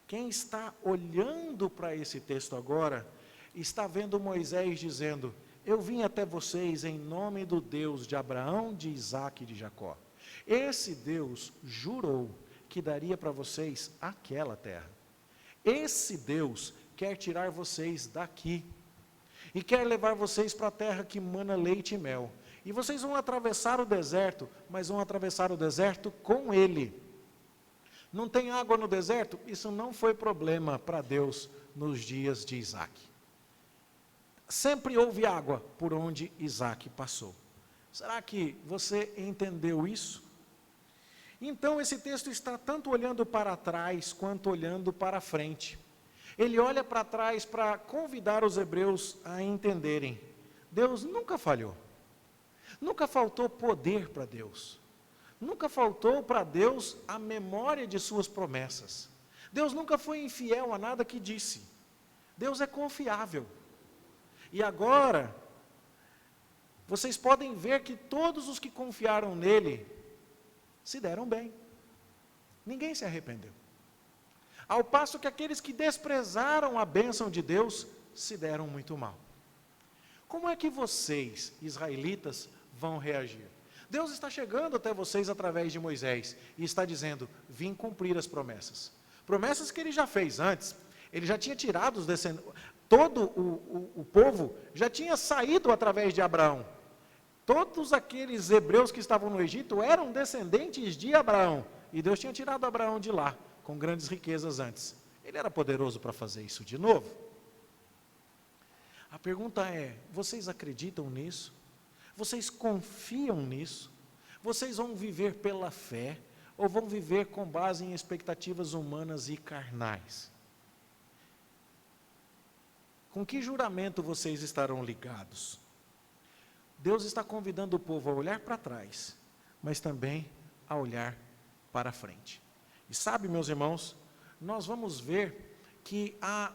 Quem está olhando para esse texto agora, está vendo Moisés dizendo, eu vim até vocês em nome do Deus de Abraão, de Isaque e de Jacó. Esse Deus jurou que daria para vocês aquela terra. Esse Deus quer tirar vocês daqui e quer levar vocês para a terra que mana leite e mel. E vocês vão atravessar o deserto, mas vão atravessar o deserto com Ele. Não tem água no deserto? Isso não foi problema para Deus nos dias de Isaque. Sempre houve água por onde Isaac passou. Será que você entendeu isso? Então esse texto está tanto olhando para trás, quanto olhando para frente. Ele olha para trás para convidar os hebreus a entenderem. Deus nunca falhou. Nunca faltou poder para Deus. Nunca faltou para Deus a memória de suas promessas. Deus nunca foi infiel a nada que disse. Deus é confiável. E agora, vocês podem ver que todos os que confiaram nele, se deram bem. Ninguém se arrependeu. Ao passo que aqueles que desprezaram a bênção de Deus, se deram muito mal. Como é que vocês, israelitas, vão reagir? Deus está chegando até vocês através de Moisés, e está dizendo, vim cumprir as promessas. Promessas que ele já fez antes. Ele já tinha tirado os descendentes, todo o povo já tinha saído através de Abraão. Todos aqueles hebreus que estavam no Egito eram descendentes de Abraão. E Deus tinha tirado Abraão de lá, com grandes riquezas antes. Ele era poderoso para fazer isso de novo. A pergunta é, vocês acreditam nisso? Vocês confiam nisso? Vocês vão viver pela fé? Ou vão viver com base em expectativas humanas e carnais? Com que juramento vocês estarão ligados? Deus está convidando o povo a olhar para trás, mas também a olhar para frente. E sabe, meus irmãos, nós vamos ver que há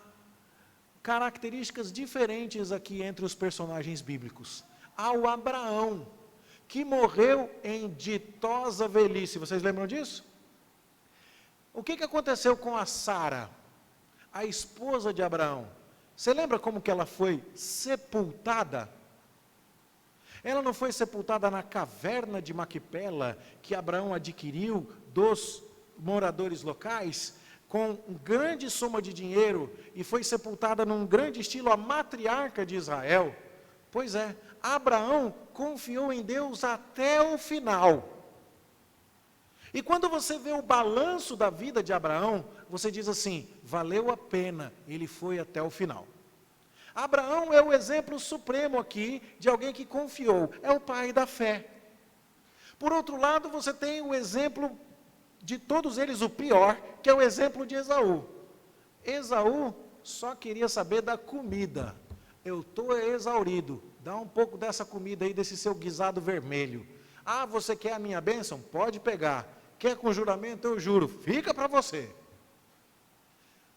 características diferentes aqui entre os personagens bíblicos. Há o Abraão, que morreu em ditosa velhice. Vocês lembram disso? O que aconteceu com a Sara, a esposa de Abraão? Você lembra como que ela foi sepultada? Ela não foi sepultada na caverna de Maquipela, que Abraão adquiriu dos moradores locais, com uma grande soma de dinheiro, e foi sepultada num grande estilo a matriarca de Israel. Pois é, Abraão confiou em Deus até o final. E quando você vê o balanço da vida de Abraão, você diz assim, valeu a pena, ele foi até o final. Abraão é o exemplo supremo aqui de alguém que confiou, é o pai da fé. Por outro lado, você tem o exemplo de todos eles, o pior, que é o exemplo de Esaú. Esaú só queria saber da comida. Eu estou exaurido, dá um pouco dessa comida aí, desse seu guisado vermelho. Ah, você quer a minha bênção? Pode pegar. Quer com juramento? Eu juro, fica para você.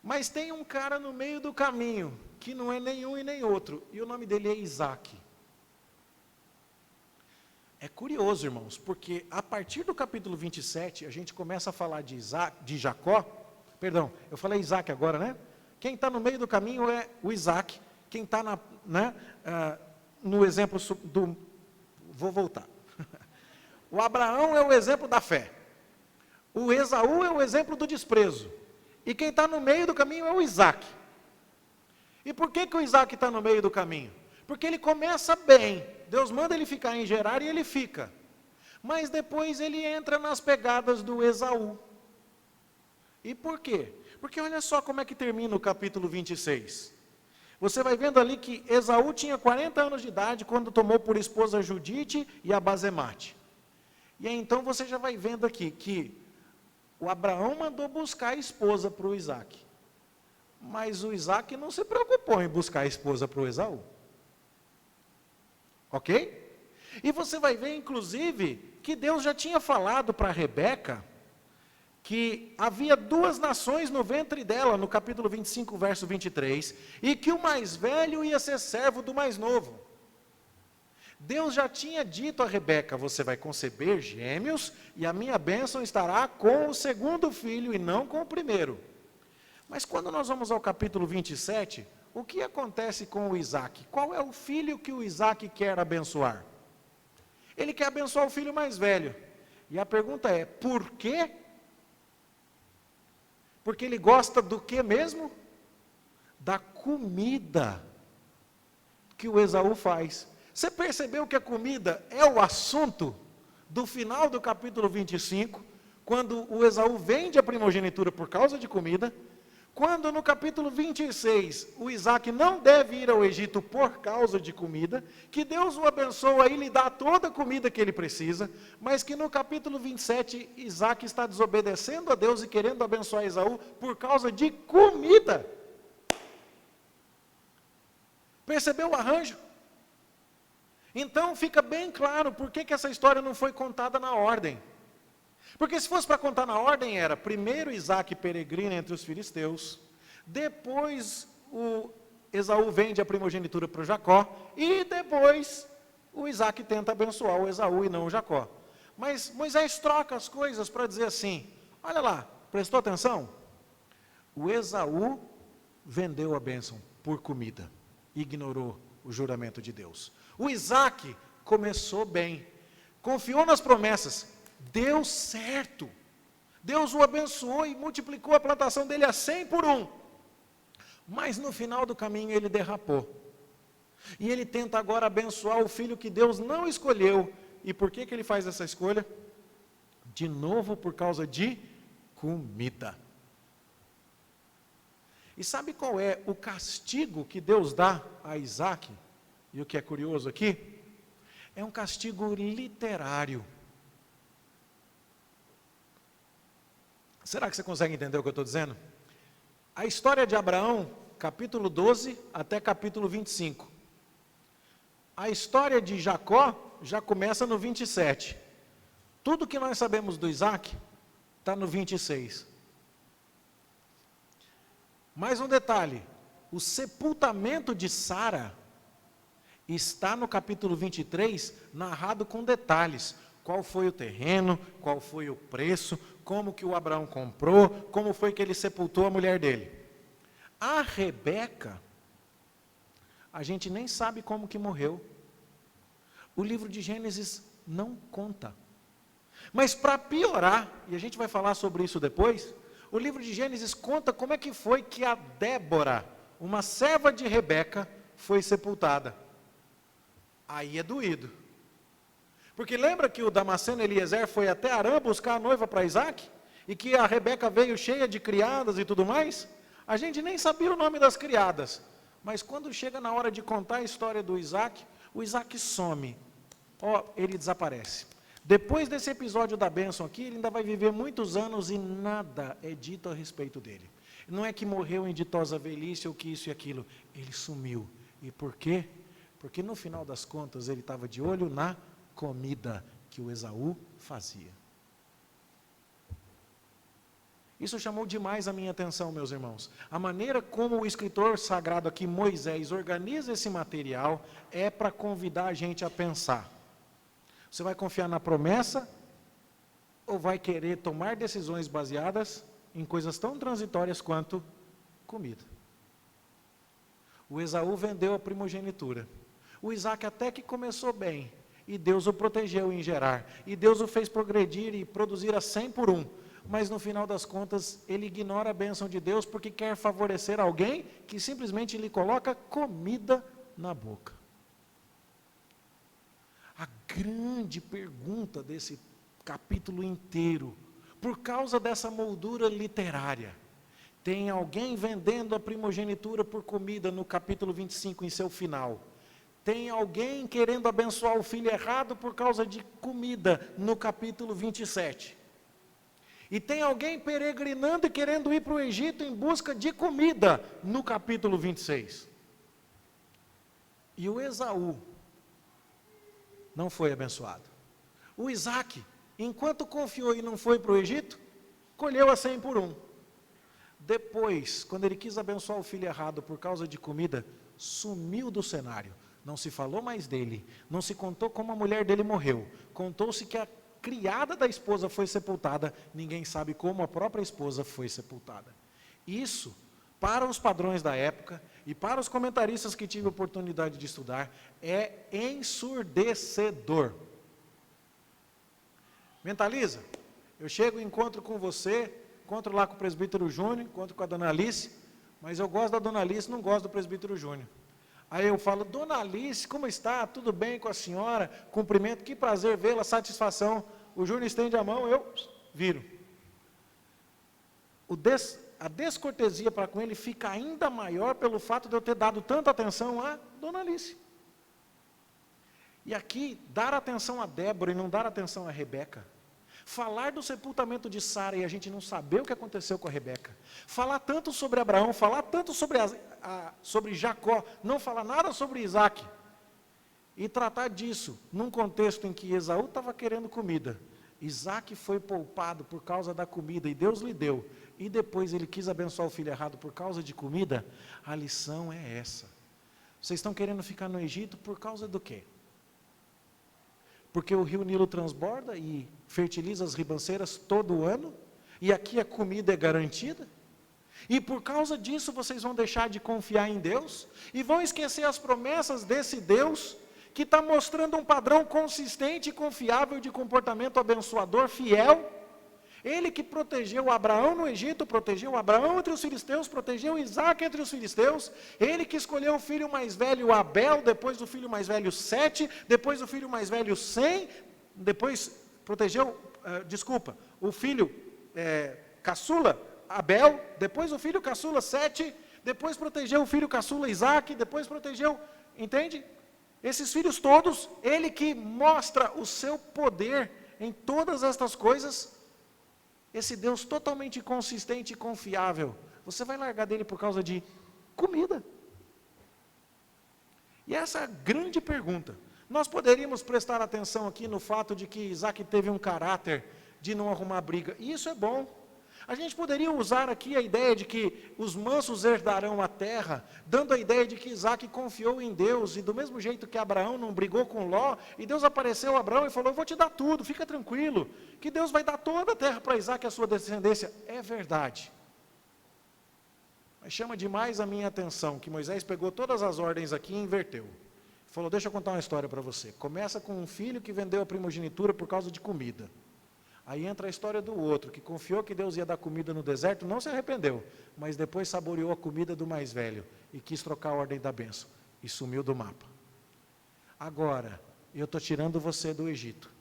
Mas tem um cara no meio do caminho, que não é nenhum e nem outro, e o nome dele é Isaac. É curioso, irmãos, porque a partir do capítulo 27, a gente começa a falar de Jacó, perdão, eu falei Isaac agora, né? Quem está no meio do caminho é o Isaac, quem está no exemplo do... Vou voltar. O Abraão é o exemplo da fé, o Esaú é o exemplo do desprezo, e quem está no meio do caminho é o Isaac. E por que o Isaac está no meio do caminho? Porque ele começa bem, Deus manda ele ficar em Gerar e ele fica. Mas depois ele entra nas pegadas do Esaú. E por quê? Porque olha só como é que termina o capítulo 26. Você vai vendo ali que Esaú tinha 40 anos de idade quando tomou por esposa Judite e a Basemate. E aí, então você já vai vendo aqui que o Abraão mandou buscar a esposa para o Isaac. Mas o Isaac não se preocupou em buscar a esposa para o Esaú. Ok? E você vai ver, inclusive, que Deus já tinha falado para Rebeca que havia 2 nações no ventre dela, no capítulo 25, verso 23, e que o mais velho ia ser servo do mais novo. Deus já tinha dito a Rebeca, você vai conceber gêmeos, e a minha bênção estará com o segundo filho, e não com o primeiro. Mas quando nós vamos ao capítulo 27, o que acontece com o Isaac? Qual é o filho que o Isaac quer abençoar? Ele quer abençoar o filho mais velho. E a pergunta é, por quê? Porque ele gosta do que mesmo? Da comida que o Esaú faz. Você percebeu que a comida é o assunto do final do capítulo 25, quando o Esaú vende a primogenitura por causa de comida, quando no capítulo 26 o Isaac não deve ir ao Egito por causa de comida, que Deus o abençoa e lhe dá toda a comida que ele precisa, mas que no capítulo 27 Isaac está desobedecendo a Deus e querendo abençoar Esaú por causa de comida. Percebeu o arranjo? Então fica bem claro por que essa história não foi contada na ordem. Porque se fosse para contar na ordem era, primeiro Isaac peregrina entre os filisteus, depois o Esaú vende a primogenitura para o Jacó, e depois o Isaac tenta abençoar o Esaú e não o Jacó. Mas Moisés troca as coisas para dizer assim, olha lá, prestou atenção? O Esaú vendeu a bênção por comida, ignorou o juramento de Deus. O Isaac começou bem, confiou nas promessas, deu certo, Deus o abençoou e multiplicou a plantação dele a 100 por 1. Mas no final do caminho ele derrapou. E ele tenta agora abençoar o filho que Deus não escolheu. E por que ele faz essa escolha? De novo por causa de comida. E sabe qual é o castigo que Deus dá a Isaac? E o que é curioso aqui? É um castigo literário. Será que você consegue entender o que eu estou dizendo? A história de Abraão, capítulo 12 até capítulo 25. A história de Jacó já começa no 27. Tudo que nós sabemos do Isaac está no 26. Mais um detalhe, o sepultamento de Sara está no capítulo 23, narrado com detalhes. Qual foi o terreno, qual foi o preço, como que o Abraão comprou, como foi que ele sepultou a mulher dele. A Rebeca, a gente nem sabe como que morreu. O livro de Gênesis não conta. Mas para piorar, e a gente vai falar sobre isso depois, o livro de Gênesis conta como é que foi que a Débora, uma serva de Rebeca, foi sepultada. Aí é doído. Porque lembra que o Damasceno Eliezer foi até Arã buscar a noiva para Isaac? E que a Rebeca veio cheia de criadas e tudo mais? A gente nem sabia o nome das criadas. Mas quando chega na hora de contar a história do Isaac, o Isaac some. Ele desaparece. Depois desse episódio da bênção aqui, ele ainda vai viver muitos anos e nada é dito a respeito dele. Não é que morreu em ditosa velhice ou que isso e aquilo. Ele sumiu. E por quê? Porque no final das contas ele estava de olho na comida que o Esaú fazia. Isso chamou demais a minha atenção, meus irmãos. A maneira como o escritor sagrado aqui, Moisés, organiza esse material é para convidar a gente a pensar. Você vai confiar na promessa ou vai querer tomar decisões baseadas em coisas tão transitórias quanto comida? O Esaú vendeu a primogenitura. O Isaac até que começou bem, e Deus o protegeu em Gerar, e Deus o fez progredir e produzir a 100 por 1, mas no final das contas, ele ignora a bênção de Deus, porque quer favorecer alguém que simplesmente lhe coloca comida na boca. A grande pergunta desse capítulo inteiro, por causa dessa moldura literária, tem alguém vendendo a primogenitura por comida no capítulo 25, em seu final. Tem alguém querendo abençoar o filho errado por causa de comida, no capítulo 27. E tem alguém peregrinando e querendo ir para o Egito em busca de comida, no capítulo 26. E o Esaú não foi abençoado. O Isaac, enquanto confiou e não foi para o Egito, colheu a 100 por 1. Depois, quando ele quis abençoar o filho errado por causa de comida, sumiu do cenário. Não se falou mais dele, não se contou como a mulher dele morreu, contou-se que a criada da esposa foi sepultada, ninguém sabe como a própria esposa foi sepultada. Isso, para os padrões da época e para os comentaristas que tive a oportunidade de estudar, é ensurdecedor. Mentaliza, eu chego e encontro com você, encontro lá com o presbítero Júnior, encontro com a dona Alice, mas eu gosto da dona Alice, não gosto do presbítero Júnior. Aí eu falo, dona Alice, como está? Tudo bem com a senhora? Cumprimento, que prazer vê-la, satisfação. O Júnior estende a mão, eu viro. A descortesia para com ele fica ainda maior pelo fato de eu ter dado tanta atenção a dona Alice. E aqui, dar atenção a Débora e não dar atenção a Rebeca. Falar do sepultamento de Sara e a gente não saber o que aconteceu com a Rebeca. Falar tanto sobre Abraão, falar tanto sobre Jacó, não falar nada sobre Isaac. E tratar disso num contexto em que Esaú estava querendo comida. Isaac foi poupado por causa da comida e Deus lhe deu. E depois ele quis abençoar o filho errado por causa de comida. A lição é essa. Vocês estão querendo ficar no Egito por causa do quê? Porque o rio Nilo transborda e fertiliza as ribanceiras todo ano, e aqui a comida é garantida, e por causa disso vocês vão deixar de confiar em Deus, e vão esquecer as promessas desse Deus, que está mostrando um padrão consistente e confiável de comportamento abençoador, fiel. Ele que protegeu Abraão no Egito, protegeu Abraão entre os filisteus, protegeu Isaac entre os filisteus. Ele que escolheu o filho mais velho Abel, depois do filho mais velho Sete, depois do filho mais velho Sem, depois protegeu, o filho caçula Abel, depois o filho caçula Sete, depois protegeu o filho caçula Isaac, depois protegeu, entende? Esses filhos todos, ele que mostra o seu poder em todas estas coisas. Esse Deus totalmente consistente e confiável, você vai largar dele por causa de comida? E essa é a grande pergunta. Nós poderíamos prestar atenção aqui no fato de que Isaac teve um caráter de não arrumar briga, e isso é bom. A gente poderia usar aqui a ideia de que os mansos herdarão a terra, dando a ideia de que Isaac confiou em Deus, e do mesmo jeito que Abraão não brigou com Ló, e Deus apareceu a Abraão e falou, eu vou te dar tudo, fica tranquilo, que Deus vai dar toda a terra para Isaac e a sua descendência. É verdade. Mas chama demais a minha atenção, que Moisés pegou todas as ordens aqui e inverteu. Falou, deixa eu contar uma história para você. Começa com um filho que vendeu a primogenitura por causa de comida. Aí entra a história do outro, que confiou que Deus ia dar comida no deserto, não se arrependeu, mas depois saboreou a comida do mais velho e quis trocar a ordem da bênção e sumiu do mapa. Agora, eu estou tirando você do Egito.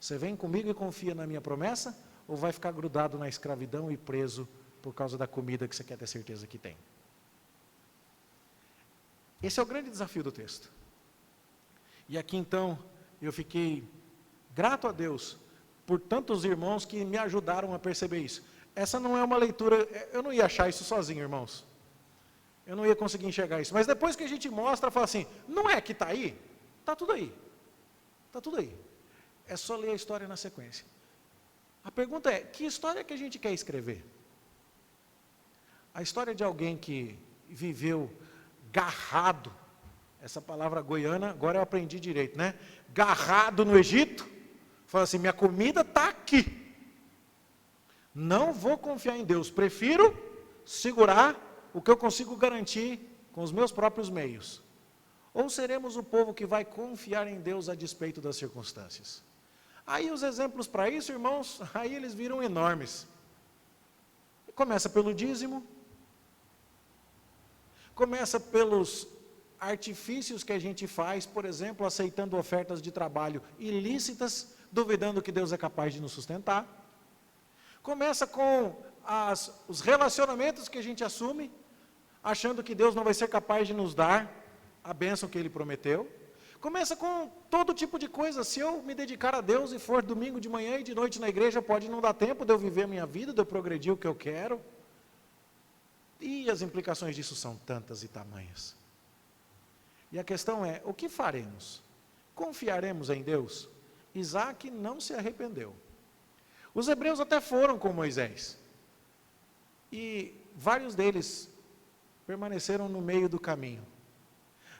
Você vem comigo e confia na minha promessa, ou vai ficar grudado na escravidão e preso por causa da comida que você quer ter certeza que tem? Esse é o grande desafio do texto. E aqui então, eu fiquei grato a Deus por tantos irmãos que me ajudaram a perceber isso. Essa não é uma leitura, eu não ia achar isso sozinho, irmãos. Eu não ia conseguir enxergar isso. Mas depois que a gente mostra, fala assim, não é que está aí? Está tudo aí. Está tudo aí. É só ler a história na sequência. A pergunta é, que história que a gente quer escrever? A história de alguém que viveu garrado, essa palavra goiana, agora eu aprendi direito, né? Garrado no Egito. Fala assim, minha comida está aqui. Não vou confiar em Deus, prefiro segurar o que eu consigo garantir com os meus próprios meios. Ou seremos o povo que vai confiar em Deus a despeito das circunstâncias? Aí os exemplos para isso, irmãos, aí eles viram enormes. Começa pelo dízimo, começa pelos artifícios que a gente faz, por exemplo, aceitando ofertas de trabalho ilícitas, duvidando que Deus é capaz de nos sustentar. Começa com os relacionamentos que a gente assume, achando que Deus não vai ser capaz de nos dar a bênção que Ele prometeu. Começa com todo tipo de coisa. Se eu me dedicar a Deus e for domingo de manhã e de noite na igreja, pode não dar tempo de eu viver a minha vida, de eu progredir o que eu quero. E as implicações disso são tantas e tamanhas. E a questão é, o que faremos? Confiaremos em Deus? Isaac não se arrependeu. Os hebreus até foram com Moisés. E vários deles permaneceram no meio do caminho.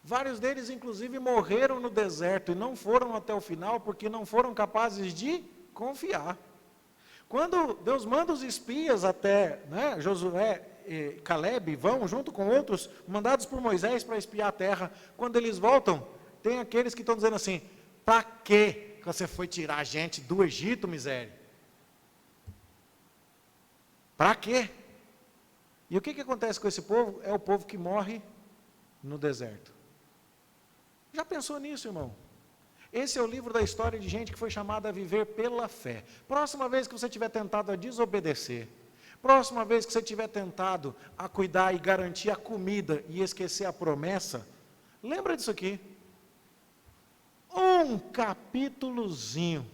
Vários deles, inclusive, morreram no deserto e não foram até o final porque não foram capazes de confiar. Quando Deus manda os espias até, Josué e Caleb vão junto com outros, mandados por Moisés para espiar a terra, quando eles voltam, tem aqueles que estão dizendo assim, para que você foi tirar a gente do Egito, miséria? Para quê? E o que acontece com esse povo? É o povo que morre no deserto. Já pensou nisso, irmão? Esse é o livro da história de gente que foi chamada a viver pela fé. Próxima vez que você estiver tentado a desobedecer, próxima vez que você estiver tentado a cuidar e garantir a comida e esquecer a promessa, lembra disso aqui. Um capítulozinho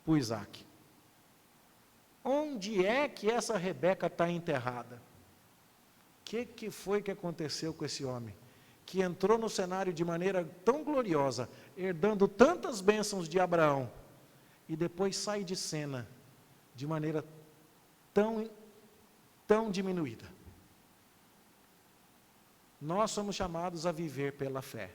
para o Isaac. Onde é que essa Rebeca está enterrada? O que foi que aconteceu com esse homem? Que entrou no cenário de maneira tão gloriosa, herdando tantas bênçãos de Abraão, e depois sai de cena de maneira tão diminuída. Nós somos chamados a viver pela fé.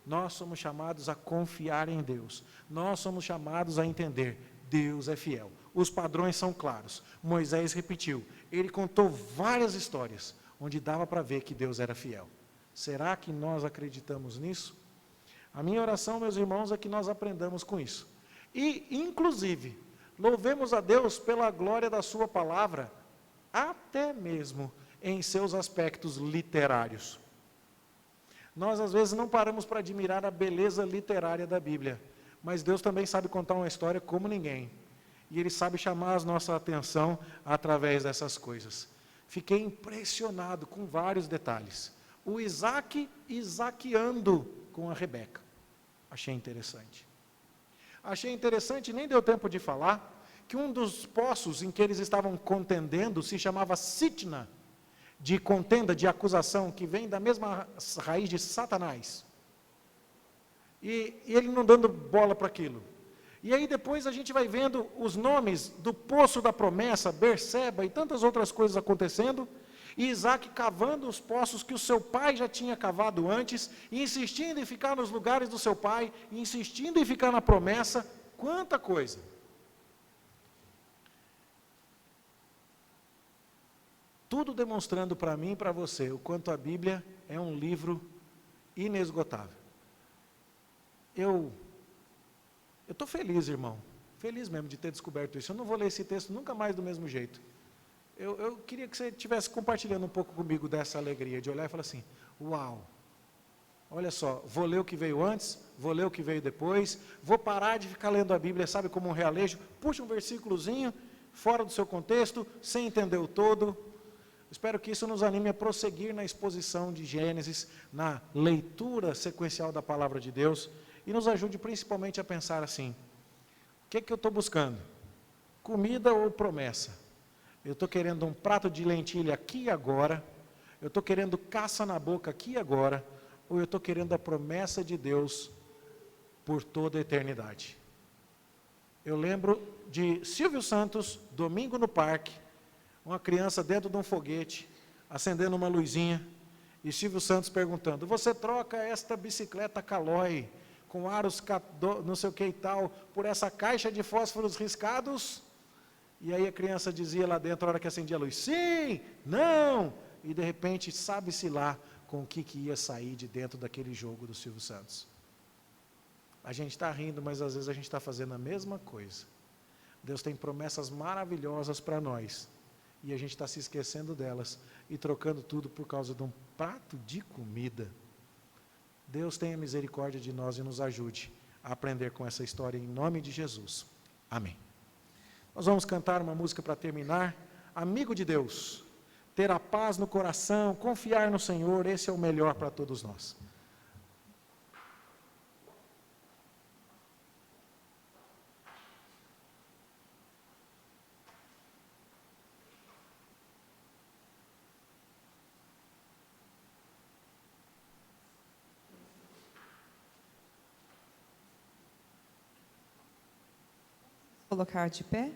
Nós somos chamados a confiar em Deus. Nós somos chamados a entender, Deus é fiel. Os padrões são claros. Moisés repetiu, ele contou várias histórias, onde dava para ver que Deus era fiel. Será que nós acreditamos nisso? A minha oração, meus irmãos, é que nós aprendamos com isso. E, inclusive, Louvemos a Deus pela glória da sua palavra, até mesmo em seus aspectos literários. Nós, às vezes, não paramos para admirar a beleza literária da Bíblia, mas Deus também sabe contar uma história como ninguém. E Ele sabe chamar a nossa atenção através dessas coisas. Fiquei impressionado com vários detalhes. O Isaac isaqueando com a Rebeca. Achei interessante. Achei interessante, nem deu tempo de falar, que um dos poços em que eles estavam contendendo se chamava Sitna, de contenda, de acusação, que vem da mesma raiz de Satanás. E ele não dando bola para aquilo. E aí depois a gente vai vendo os nomes do poço da promessa, Berseba e tantas outras coisas acontecendo, e Isaac cavando os poços que o seu pai já tinha cavado antes, e insistindo em ficar nos lugares do seu pai, e insistindo em ficar na promessa, quanta coisa. Tudo demonstrando para mim e para você o quanto a Bíblia é um livro inesgotável. Eu estou feliz, irmão, feliz mesmo de ter descoberto isso. Eu não vou ler esse texto nunca mais do mesmo jeito. Eu queria que você estivesse compartilhando um pouco comigo dessa alegria, de olhar e falar assim, uau, olha só, vou ler o que veio antes, vou ler o que veio depois, vou parar de ficar lendo a Bíblia, sabe, como um realejo, puxa um versículozinho, fora do seu contexto, sem entender o todo. Espero que isso nos anime a prosseguir na exposição de Gênesis, na leitura sequencial da palavra de Deus, e nos ajude principalmente a pensar assim, o que eu estou buscando? Comida ou promessa? Eu estou querendo um prato de lentilha aqui e agora, eu estou querendo caça na boca aqui e agora, ou eu estou querendo a promessa de Deus por toda a eternidade? Eu lembro de Silvio Santos, domingo no parque, uma criança dentro de um foguete, acendendo uma luzinha, e Silvio Santos perguntando, você troca esta bicicleta Caloi, com aros não sei o que e tal, por essa caixa de fósforos riscados? E aí a criança dizia lá dentro, na hora que acendia a luz, sim, não, e de repente sabe-se lá com o que ia sair de dentro daquele jogo do Silvio Santos. A gente está rindo, mas às vezes a gente está fazendo a mesma coisa. Deus tem promessas maravilhosas para nós, e a gente está se esquecendo delas, e trocando tudo por causa de um prato de comida. Deus tenha misericórdia de nós e nos ajude a aprender com essa história em nome de Jesus. Amém. Nós vamos cantar uma música para terminar. Amigo de Deus, ter a paz no coração, confiar no Senhor, esse é o melhor para todos nós. Colocar de pé.